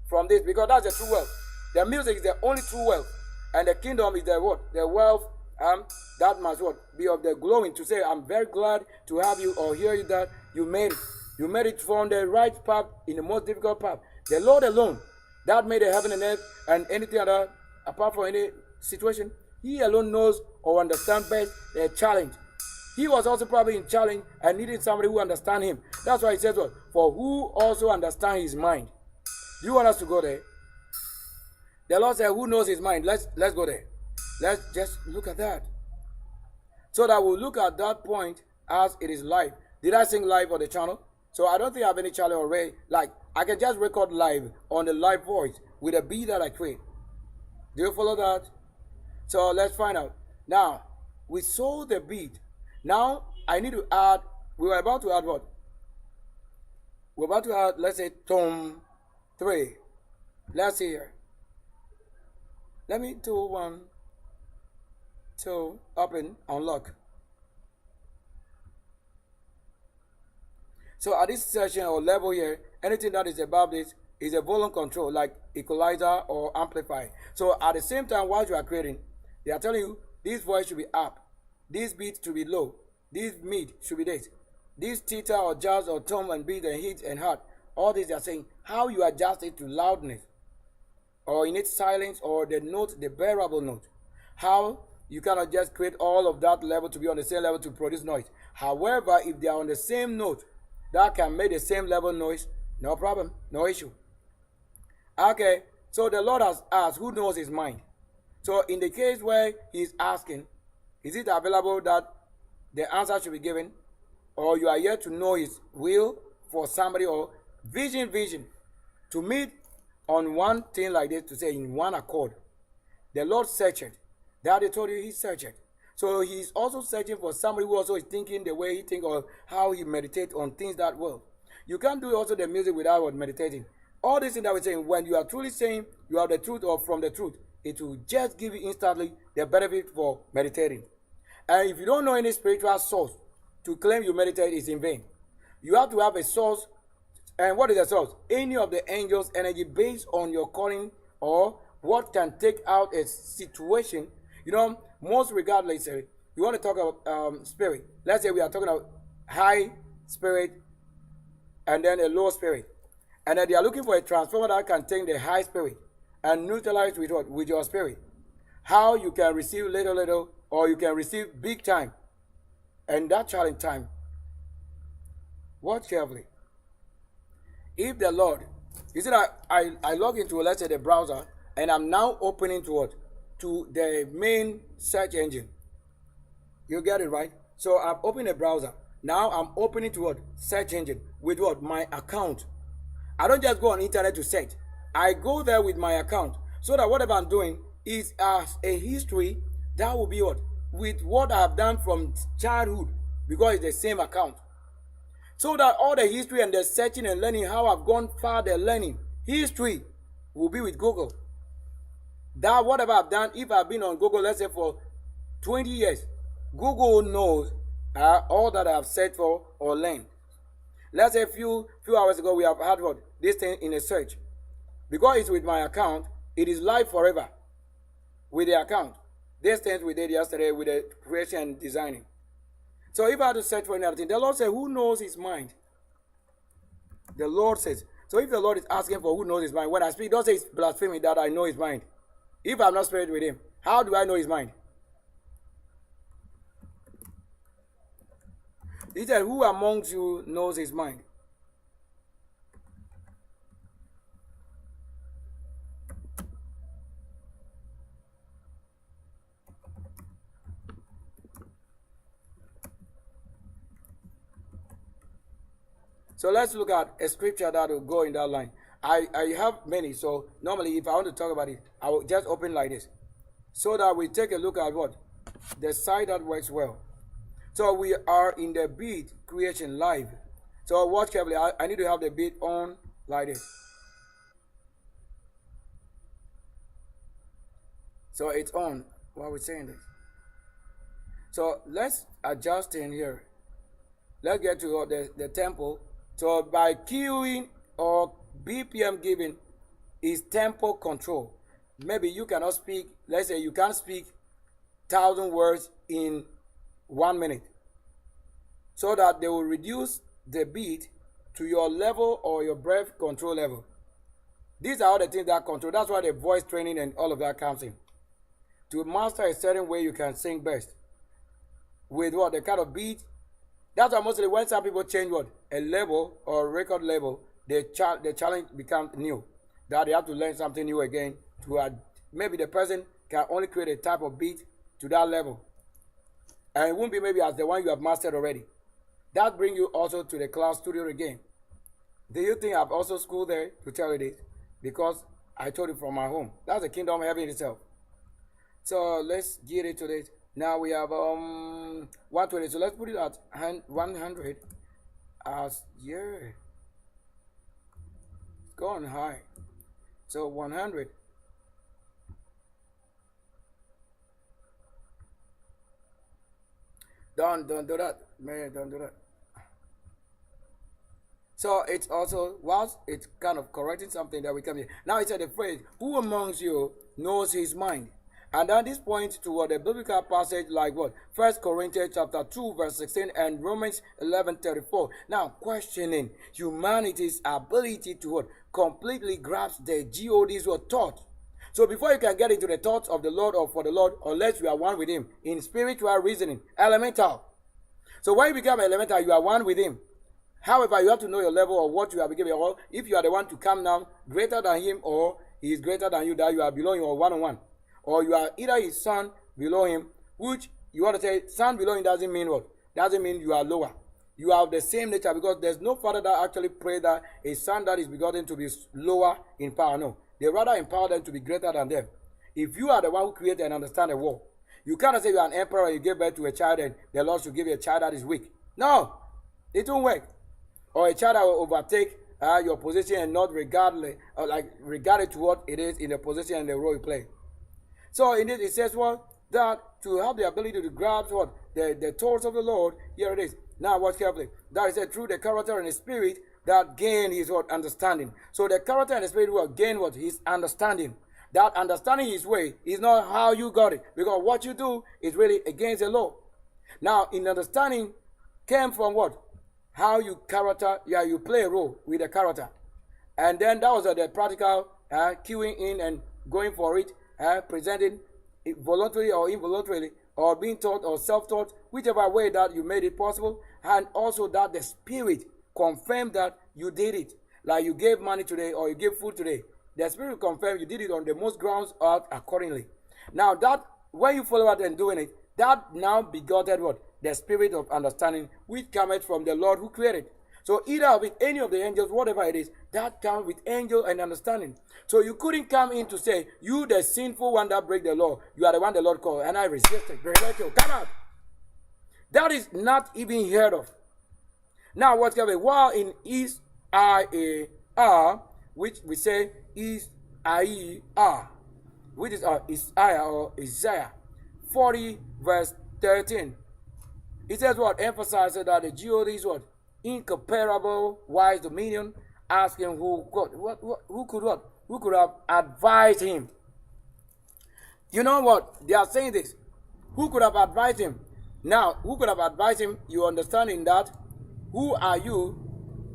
Speaker 1: from this, because that's the true wealth. The music is the only true wealth. And the kingdom is the what? The wealth that must what? Be of the glowing. To say, I'm very glad to have you or hear you that you made it. You made it from the right path in the most difficult path. The Lord alone, that made the heaven and earth and anything other, apart from any situation, He alone knows or understands best the challenge. He was also probably in challenge and needed somebody who understands him. That's why He says what? For who also understands His mind. Do you want us to go there? The Lord said, who knows His mind? Let's go there. Let's just look at that. So that we'll look at that point as it is live. Did I sing live on the channel? So I don't think I have any channel already. Like, I can just record live on the live voice with a beat that I create. Do you follow that? So let's find out. Now, we saw the beat. Now, I need to add, we were about to add what? We're about to add, let's say, tone 3. Let's see here. Let me do 1, 2, open, unlock. So at this session or level here, anything that is above this is a volume control, like equalizer or amplifier. So at the same time, while you are creating, they are telling you this voice should be up, this beat should be low, this mid should be this, this theta or jazz or tone and beat and hit and hard. All this they are saying how you adjust it to loudness, or in its silence, or the note, the bearable note. How you cannot just create all of that level to be on the same level to produce noise. However, if they are on the same note, that can make the same level noise, no problem, no issue. Okay, so the Lord has asked, who knows His mind? So in the case where He's asking, is it available that the answer should be given? Or you are yet to know His will for somebody, or vision to meet on one thing like this, to say in one accord. The Lord searched. Daddy told you He searched. So He's also searching for somebody who also is thinking the way He thinks, or how He meditates on things that well. You can't do also the music without meditating. All these things that we're saying, when you are truly saying you have the truth or from the truth, it will just give you instantly the benefit for meditating. And if you don't know any spiritual source, to claim you meditate is in vain. You have to have a source. And what is the source? Any of the angels' energy based on your calling, or what can take out a situation. You know, most regardless, you want to talk about spirit. Let's say we are talking about high spirit and then a low spirit. And then they are looking for a transformer that can take the high spirit and neutralize with what? With your spirit. How you can receive little, or you can receive big time. And that challenge time, watch carefully. If the Lord, you see that I log into, let's say, the browser, and I'm now opening to what? To the main search engine. You get it, right? So I've opened a browser. Now I'm opening to what? Search engine. With what? My account. I don't just go on internet to search. I go there with my account. So that whatever I'm doing is as a history, that will be what? With what I've done from childhood. Because it's the same account. So that all the history and the searching and learning, how I've gone far, the learning, history will be with Google. That whatever I've done, if I've been on Google, let's say for 20 years, Google knows all that I've searched for or learned. Let's say a few hours ago, we have had what? This thing in a search. Because it's with my account, it is live forever with the account. This thing we did yesterday with the creation and designing. So if I had to search for another thing, the Lord said, who knows his mind? The Lord says. So if the Lord is asking for who knows his mind, when I speak, don't say it's blasphemy that I know his mind. If I'm not spirit with him, how do I know his mind? He said, who amongst you knows his mind? So let's look at a scripture that will go in that line. I have many, so normally if I want to talk about it, I will just open like this. So that we take a look at what? The side that works well. So we are in the beat creation live. So watch carefully. I need to have the beat on like this. So it's on while we're saying this. So let's adjust in here. Let's get to the tempo. So by queuing or BPM giving is tempo control. Maybe you cannot speak, let's say you can't speak 1,000 words in 1 minute. So that they will reduce the beat to your level or your breath control level. These are all the things that control. That's why the voice training and all of that comes in. To master a certain way you can sing best. With what? The kind of beat. That's why mostly when some people change what? A level or record level, the challenge becomes new. That they have to learn something new again. Maybe the person can only create a type of beat to that level. And it won't be maybe as the one you have mastered already. That brings you also to the class studio again. Do you think I've also schooled there to tell you this? Because I told you from my home. That's the kingdom of heaven itself. So let's get into this. Now we have 120. So let's put it at 100 as yeah. It's gone high. So 100. Don't do that. Man, don't do that. So it's also, whilst it's kind of correcting something that we come here. Now it's at the phrase, who amongst you knows his mind? And then this points toward a biblical passage like what? 1 Corinthians chapter 2 verse 16 and Romans 11:34. Now questioning humanity's ability to what? Completely grasp the God's word thought. So before you can get into the thoughts of the Lord or for the Lord, unless you are one with him in spiritual reasoning, elemental. So when you become elemental, you are one with him. However, you have to know your level of what you have been given. Or if you are the one to come down greater than him, or he is greater than you, that you are below him, or one-on-one. Or you are either his son below him, which you want to say son below him doesn't mean what? Doesn't mean you are lower. You have the same nature, because there's no father that actually pray that a son that is begotten to be lower in power. No. They rather empower them to be greater than them. If you are the one who created and understand the war, you cannot say you are an emperor and you give birth to a child and the Lord should give you a child that is weak. No. It won't work. Or a child that will overtake your position and not regard it to what it is in the position and the role you play. So in it says what? That to have the ability to grasp what? The thoughts of the Lord. Here it is. Now watch carefully. That is said through the character and the spirit that gain his what? Understanding. So the character and the spirit will gain what? His understanding. That understanding his way is not how you got it. Because what you do is really against the law. Now in understanding came from what? How you you play a role with the character. And then that was the practical cueing in and going for it, presenting it voluntarily or involuntarily, or being taught or self-taught, whichever way that you made it possible, and also that the Spirit confirmed that you did it. Like you gave money today or you gave food today. The Spirit confirmed you did it on the most grounds out accordingly. Now that, when you follow out and doing it, that now begotten what? The Spirit of understanding, which cometh from the Lord who created. So either of it, any of the angels, whatever it is, that comes with angel and understanding. So you couldn't come in to say, you the sinful one that break the law, you are the one the Lord called, and I resisted. Come out. That is not even heard of. Now what's going on? While in Is-I-A-R, which we say Is-I-E-R, which is Isaiah or Isaiah 40 verse 13. It says what? Emphasizes that the God is what? Incomparable, wise dominion, asking who could have advised him. You know what? They are saying this. Who could have advised him? Now, who could have advised him? You understanding that? Who are you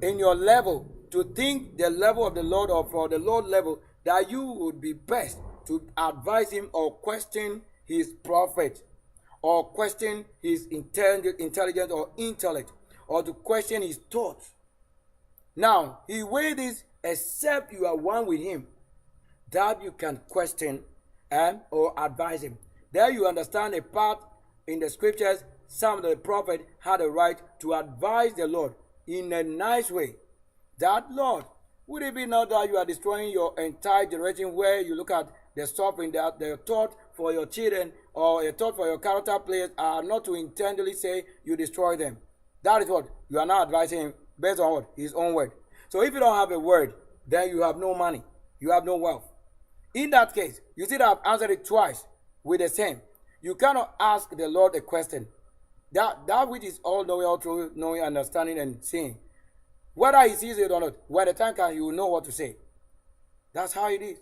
Speaker 1: in your level to think the level of the Lord or for the Lord level that you would be best to advise him or question his prophet or question his intelligence or intellect or to question his thoughts? Now, he weighed this except you are one with him that you can question or advise him. There you understand a part in the scriptures. Some of the prophet had a right to advise the Lord in a nice way. That Lord, would it be not that you are destroying your entire generation where you look at the suffering that the thought for your children or a thought for your character players are not to intentionally say you destroy them. That is what you are now advising him based on what? His own word. So if you don't have a word, then you have no money. You have no wealth. In that case, you see that I've answered it twice with the same. You cannot ask the Lord a question. That which is all knowing, all true, knowing, understanding, and seeing. Whether he sees it or not, when the time comes, you will know what to say. That's how it is.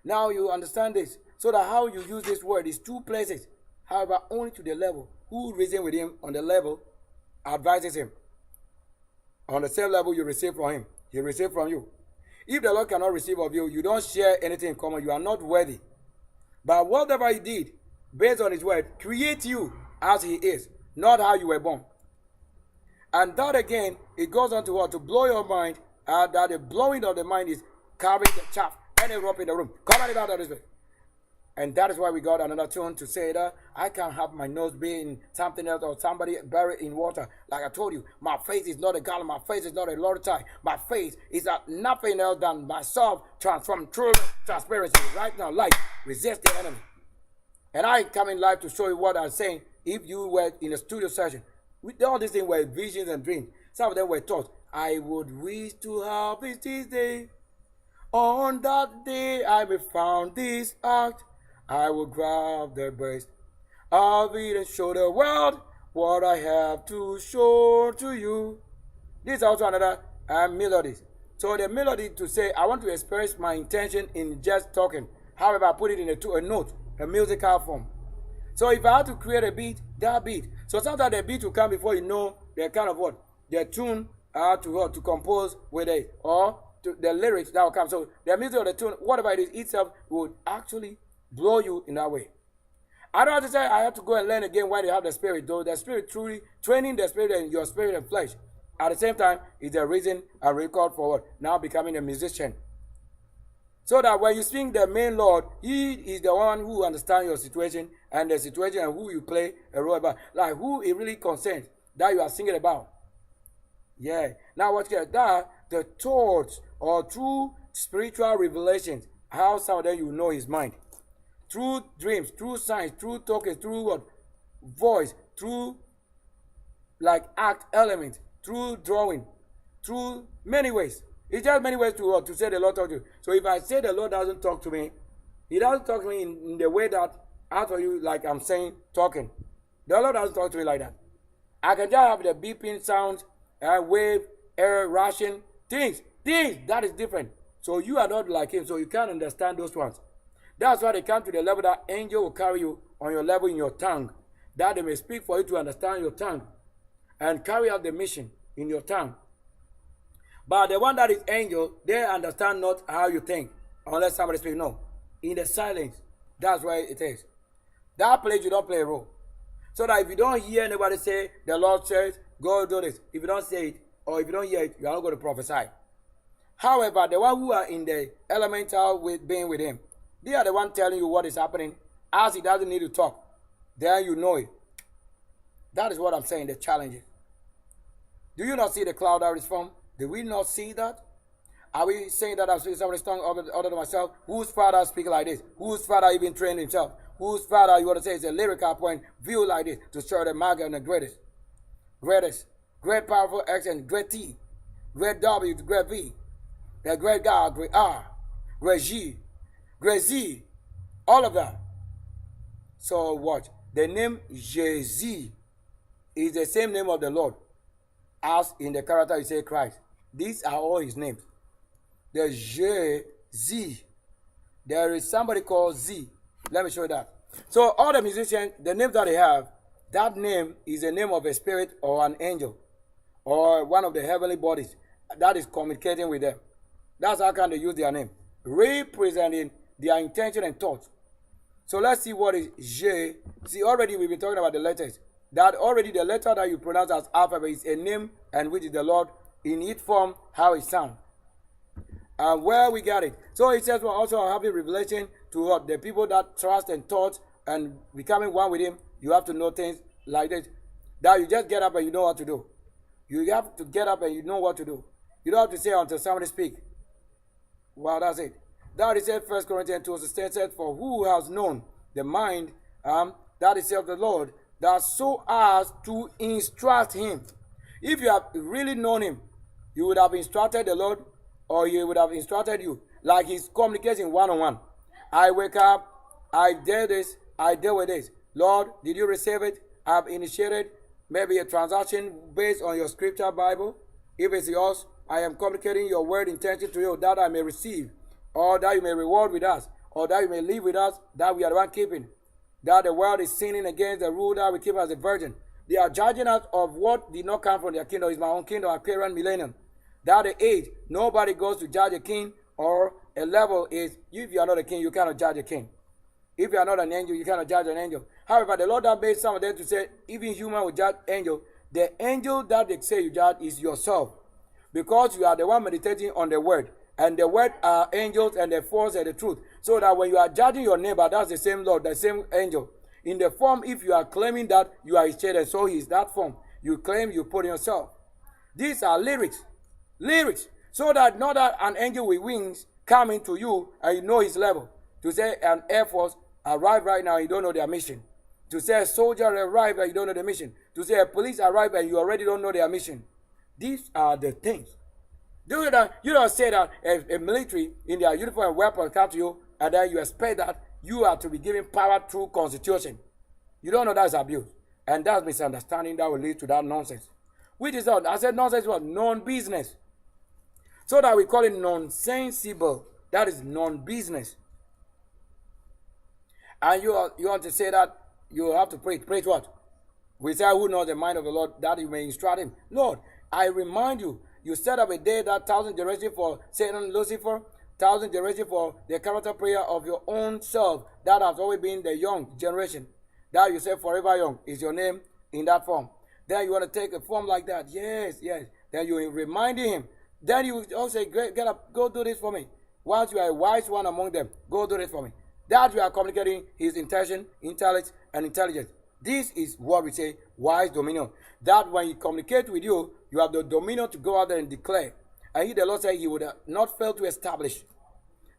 Speaker 1: Now you understand this. So that how you use this word is two places. However, only to the level. Who reason with him on the level advises him. On the same level you receive from him, he receives from you. If the Lord cannot receive of you, you don't share anything in common. You are not worthy. But whatever he did, based on his word, create you as he is, not how you were born. And that again, it goes on to what? To blow your mind, that the blowing of the mind is carrying the chaff and a rope in the room. Come on, it out of this way. And that is why we got another tune to say that I can't have my nose be in something else or somebody buried in water. Like I told you, my face is not a gallon, my face is not a lorry. My face is nothing else than myself transformed through transparency. Right now, light, resist the enemy. And I come in live to show you what I'm saying. If you were in a studio session, all these things were visions and dreams. Some of them were thoughts. I would wish to have this day. On that day I may found this act. I will grab the breast of it and show the world what I have to show to you. This is also another melody. So the melody to say, I want to express my intention in just talking. However, I put it in a note, a musical form. So if I had to create a beat, that beat. So sometimes the beat will come before you know the kind of what? The tune to compose with it. Or the lyrics that will come. So the music or the tune, whatever it is itself, would actually blow you in that way. I don't have to say I have to go and learn again why they have the Spirit, though the Spirit truly training the Spirit and your spirit and flesh. At the same time, is the reason and record for what? Now becoming a musician. So that when you sing the main Lord, he is the one who understands your situation and the situation and who you play a role about. Like who it really concerns that you are singing about. Yeah. Now what you that the thoughts or true spiritual revelations, how some of them you know his mind. Through dreams, through signs, through tokens, through what? Voice, through like act elements, through drawing, through many ways. It's just many ways to say the Lord talk to you. So if I say the Lord doesn't talk to me, he doesn't talk to me in the way that out of you like I'm saying talking. The Lord doesn't talk to me like that. I can just have the beeping sound, wave, error, rushing, things. That is different. So you are not like him, so you can't understand those ones. That's why they come to the level that angel will carry you on your level in your tongue. That they may speak for you to understand your tongue. And carry out the mission in your tongue. But the one that is angel, they understand not how you think. Unless somebody speaks. No. in the silence. That's where it is. That place you don't play a role. So that if you don't hear anybody say, the Lord says, go do this. If you don't say it, or if you don't hear it, you are not going to prophesy. However, the one who are in the elemental with being with him, they are the one telling you what is happening. As he doesn't need to talk, then you know it. That is what I'm saying, the challenges. Do you not see the cloud that is formed? Do we not see that? Are we saying that I'm speaking somebody's tongue other than myself? Whose father speak like this? Whose father even trained himself? Whose father you want to say is a lyrical point view like this to show the mega and the greatest? Greatest. Great powerful X and great T. Great W to great V. The great God, great R. Great G. Great Z. All of that. So watch. The name Jesus is the same name of the Lord as in the character you say Christ. These are all his names. The Z. There is somebody called Z. Let me show you that. So all the musicians, the names that they have, that name is the name of a spirit or an angel or one of the heavenly bodies that is communicating with them. That's how can they use their name, representing their intention and thoughts. So let's see what is J. See, already we've been talking about the letters. That already the letter that you pronounce as alphabet is a name, and which is the Lord in its form, how it sounds. And where we got it. So it says we're also having revelation to the people that trust and thought and becoming one with him. You have to know things like this. That you just get up and you know what to do. You have to get up and you know what to do. You don't have to say until somebody speak. Well, that's it. That is it, 1 Corinthians 2:16 says, for who has known the mind, that is of the Lord, that so as to instruct him. If you have really known him, you would have instructed the Lord, or he would have instructed you. Like he's communicating one-on-one. I wake up, I did this, I deal with this. Lord, did you receive it? I've initiated maybe a transaction based on your scripture Bible. If it's yours, I am communicating your word intention to you that I may receive, or that you may reward with us, or that you may live with us, that we are the one keeping. That the world is sinning against the rule that we keep as a virgin. They are judging us of what did not come from their kingdom. It's my own kingdom, appearance, millennium. That the age, nobody goes to judge a king, or a level is, if you are not a king, you cannot judge a king. If you are not an angel, you cannot judge an angel. However, the Lord that made some of them to say, even human will judge angel. The angel that they say you judge is yourself. Because you are the one meditating on the word. And the word are angels and the force and the truth. So that when you are judging your neighbor, that's the same Lord, the same angel. In the form, if you are claiming that you are his child, and so he is that form, you claim you put in yourself. These are lyrics. Lyrics. So that not that an angel with wings coming to you and you know his level. To say an air force arrived right now, you don't know their mission. To say a soldier arrived and you don't know the mission. To say a police arrived and you already don't know their mission. These are the things. You don't say that a military in their uniform and weapons come to you and then you expect that you are to be given power through constitution. You don't know that's abuse. And that's misunderstanding that will lead to that nonsense. Which is not, I said nonsense was non-business. So that we call it nonsensible. That is non-business. And you want to say that you have to pray. Pray what? We say who knows the mind of the Lord that you may instruct him. Lord, I remind you, you set up a day that 1,000 generations for Satan, Lucifer, 1,000 generations for the character prayer of your own self. That has always been the young generation. That you say forever young is your name in that form. Then you want to take a form like that. Yes, yes. Then you reminding him. Then you also say, get up, go do this for me. Once you are a wise one among them, go do this for me. That you are communicating his intention, intellect, and intelligence. This is what we say wise dominion. That when he communicates with you, you have the dominion to go out there and declare. And he, the Lord said, he would not fail to establish.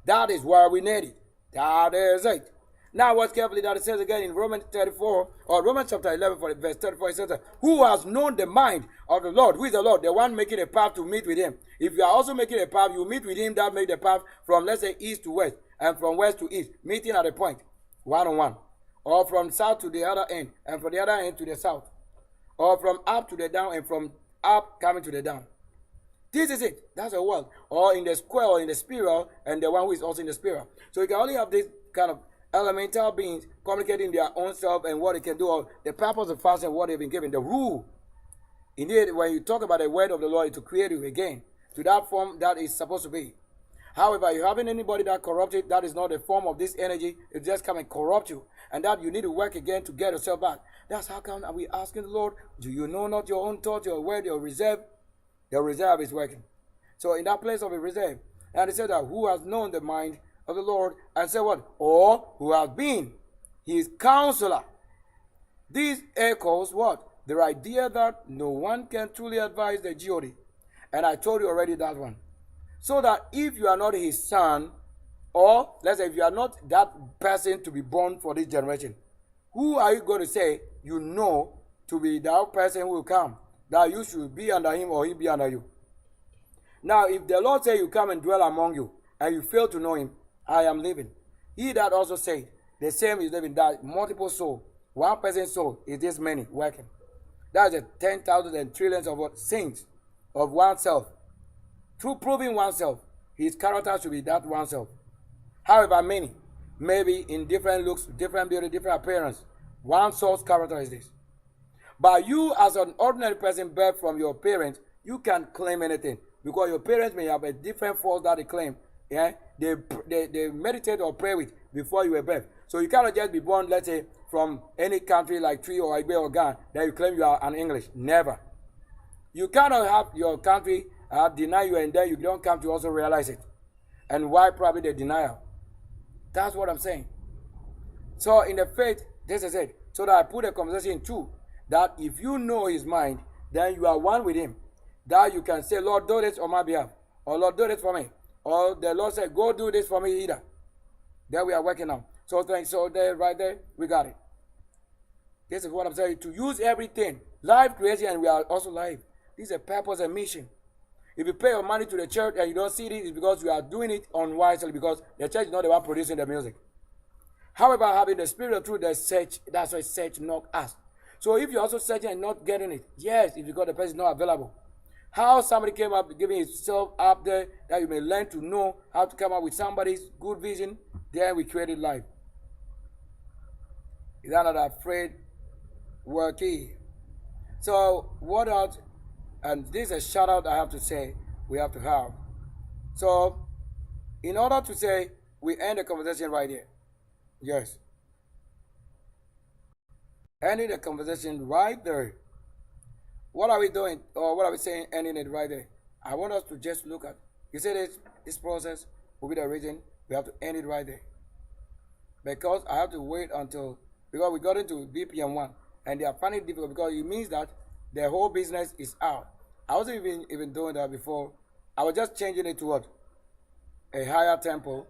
Speaker 1: That is where we need it. That is it. Now watch carefully that it says again in Romans 34, or Romans chapter 11, verse 34, it says, who has known the mind of the Lord? Who is the Lord? The one making a path to meet with him. If you are also making a path, you meet with him that made the path from, let's say, east to west, and from west to east, meeting at a point, one-on-one. Or from south to the other end, and from the other end to the south. Or from up to the down, and from up coming to the down. This is it. That's a world. Or in the square, or in the spiral, and the one who is also in the spiral. So you can only have this kind of elemental beings communicating their own self and what they can do, or the purpose of fasting, what they've been given, the rule. Indeed, when you talk about the word of the Lord, to create you again, to that form that is supposed to be. However, you having anybody that corrupted, that is not a form of this energy. It just come and corrupt you. And that you need to work again to get yourself back. That's how come are we asking the Lord, do you know not your own thought, your word, your reserve? Your reserve is working. So in that place of a reserve, and he said that who has known the mind of the Lord, and said what? Or who has been his counselor. This echoes what? The idea that no one can truly advise the God. And I told you already that one. So that if you are not his son, or let's say if you are not that person to be born for this generation, who are you going to say you know to be that person who will come? That you should be under him or he be under you. Now, if the Lord say you come and dwell among you, and you fail to know him, I am living. He that also said, the same is living, that multiple soul, one person's soul is this many working. That is the 10,000 and trillions of what things of oneself. Through proving oneself, his character should be that oneself. However, many, maybe in different looks, different beauty, different appearance, one soul's character is this. But you, as an ordinary person birthed from your parents, you can't claim anything because your parents may have a different force that they claim. Yeah, they meditate or pray with before you were birthed. So you cannot just be born, let's say, from any country like Tree or Igbe or Ghana, that you claim you are an English. Never. You cannot have your country deny you and then you don't come to also realize it. And why probably the denial? That's what I'm saying. So in the faith, this is it. So that I put a conversation in two. That if you know his mind, then you are one with him. That you can say, Lord, do this on my behalf. Or Lord, do this for me. Or the Lord said, go do this for me either. There we are working on. So there, right there, we got it. This is what I'm saying. To use everything. Life creation, and we are also life. This is a purpose and mission. If you pay your money to the church and you don't see it, it's because you are doing it unwisely, because the church is not the one producing the music. However, having the spirit of truth, that's why search, not ask. So if you're also searching and not getting it, yes, if you got the person not available. How somebody came up giving himself up there, that you may learn to know how to come up with somebody's good vision, then we created life. Is that not afraid? Worky. So what else? And this is a shout out I have to say we have to have. So in order to say we end the conversation right here. Yes. Ending the conversation right there. What are we doing? Or what are we saying ending it right there? I want us to just look at. You say this process will be the reason we have to end it right there. Because I have to wait until, because we got into BPM 1 and they are finding it difficult because it means that the whole business is out. I wasn't even doing that before. I was just changing it to what? A higher tempo.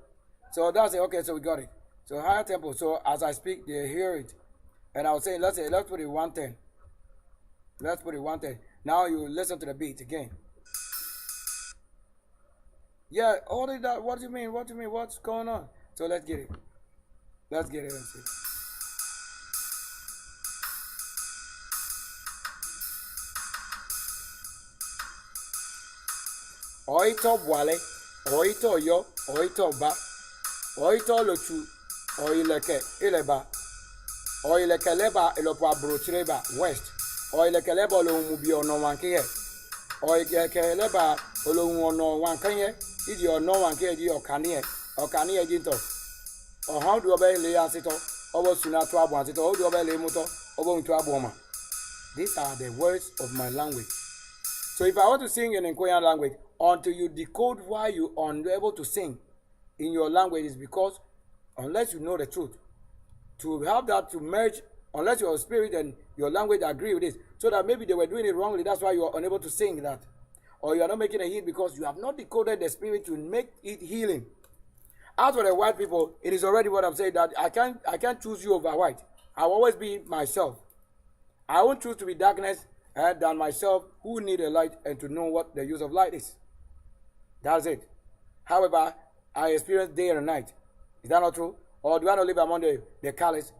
Speaker 1: So that's it. Okay, so we got it. So higher tempo. So as I speak, they hear it. And I was saying, let's put it 110. Let's put it 110. Now you listen to the beat again. Yeah, all of that. What do you mean? What do you mean? What's going on? So let's get it. Let's get it and see. Oito boale, oito yo, oito ba, oito lochu, oileke ileba, oileke leba ilopo abrochireba west, oileke leba olohumubi ono wankiye, oileke leba olohun ono wankiye, idi ono wankiye di okaniye jinto, how do obey lay ansito, obo sunatu abu ansito, how do obey lay muto, obo untu abuoma. These are the words of my language. So if I want to sing in Nkoyan language, until you decode why you are unable to sing in your language is because unless you know the truth, to have that to merge, unless your spirit and your language agree with this, so that maybe they were doing it wrongly, that's why you are unable to sing that. Or you are not making a hit because you have not decoded the spirit to make it healing. As for the white people, it is already what I'm saying, that I can't choose you over white. I'll always be myself. I won't choose to be darkness than myself, who need a light and to know what the use of light is. That's it. However, I experience day and night. Is that not true? Or do I not live among the colors?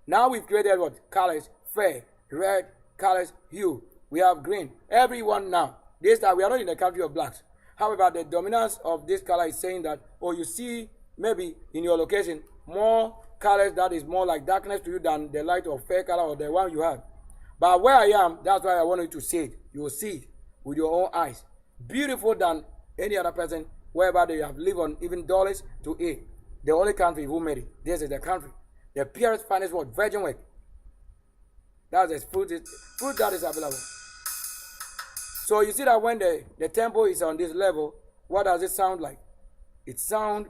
Speaker 1: Now we've created what? Colors, fair, red, colors, hue. We have green. Everyone now. This time we are not in the country of blacks. However, the dominance of this color is saying that, oh, you see maybe in your location more colors that is more like darkness to you than the light or fair color or the one you have. But where I am, that's why I want you to see it. You will see it with your own eyes. Beautiful than any other person wherever they have lived on even dollars to A. The only country who made it. This is the country. The purest, finest word, virgin word. That's the fruit that is available. So you see that when the tempo is on this level, what does it sound like? It sounds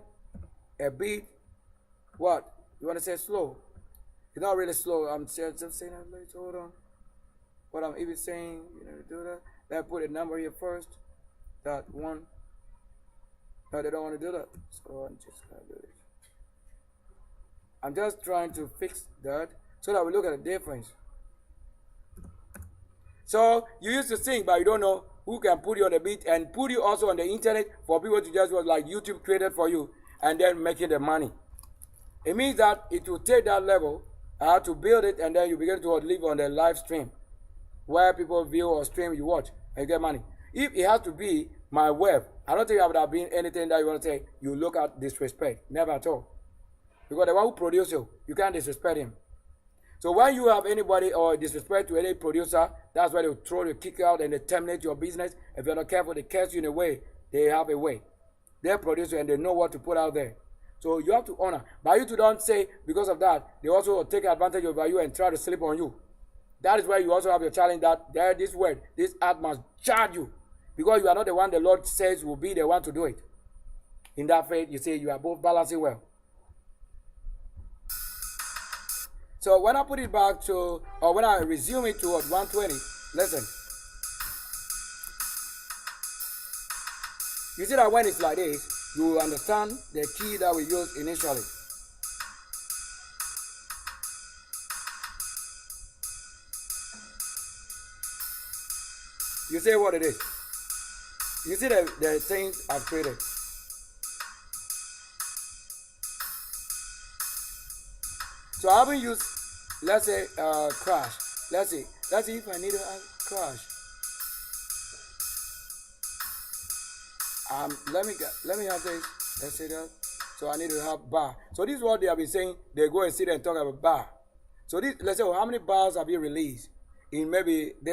Speaker 1: a bit, what? You want to say slow? It's not really slow. I'm just saying, hold on. What I'm even saying, do that. Then put a number here first. That one. No, they don't want to do that. So I'm just going to do it. I'm just trying to fix that so that we look at the difference. So you used to sing, but you don't know who can put you on the beat and put you also on the internet for people to just was like YouTube created for you and then making the money. It means that it will take that level to build it, and then you begin to live on the live stream where people view or stream, you watch and you get money. If it has to be my web, I don't think I would have been anything that you want to say you look at disrespect. Never at all. Because the one who produces you, you can't disrespect him. So when you have anybody or disrespect to any producer, that's why they'll throw you, kick out, and they terminate your business. If you're not careful, they catch you in a way. They have a way. They're producer and they know what to put out there. So you have to honor. But you two don't say because of that, they also take advantage of you and try to sleep on you. That is why you also have your challenge that this word, this art must charge you. Because you are not the one the Lord says will be the one to do it. In that faith, you say you are both balancing well. So when I put it back to, or when I resume it to 120, listen. You see that when it's like this, you will understand the key that we used initially. You see what it is. You see the things I've created. So I haven't used, let's say, crash. Let's see if I need to add crash. Let me have this. Let's say that. So I need to have bar. So this is what they have been saying. They go and sit and talk about bar. So this, let's say, how many bars have you released in maybe this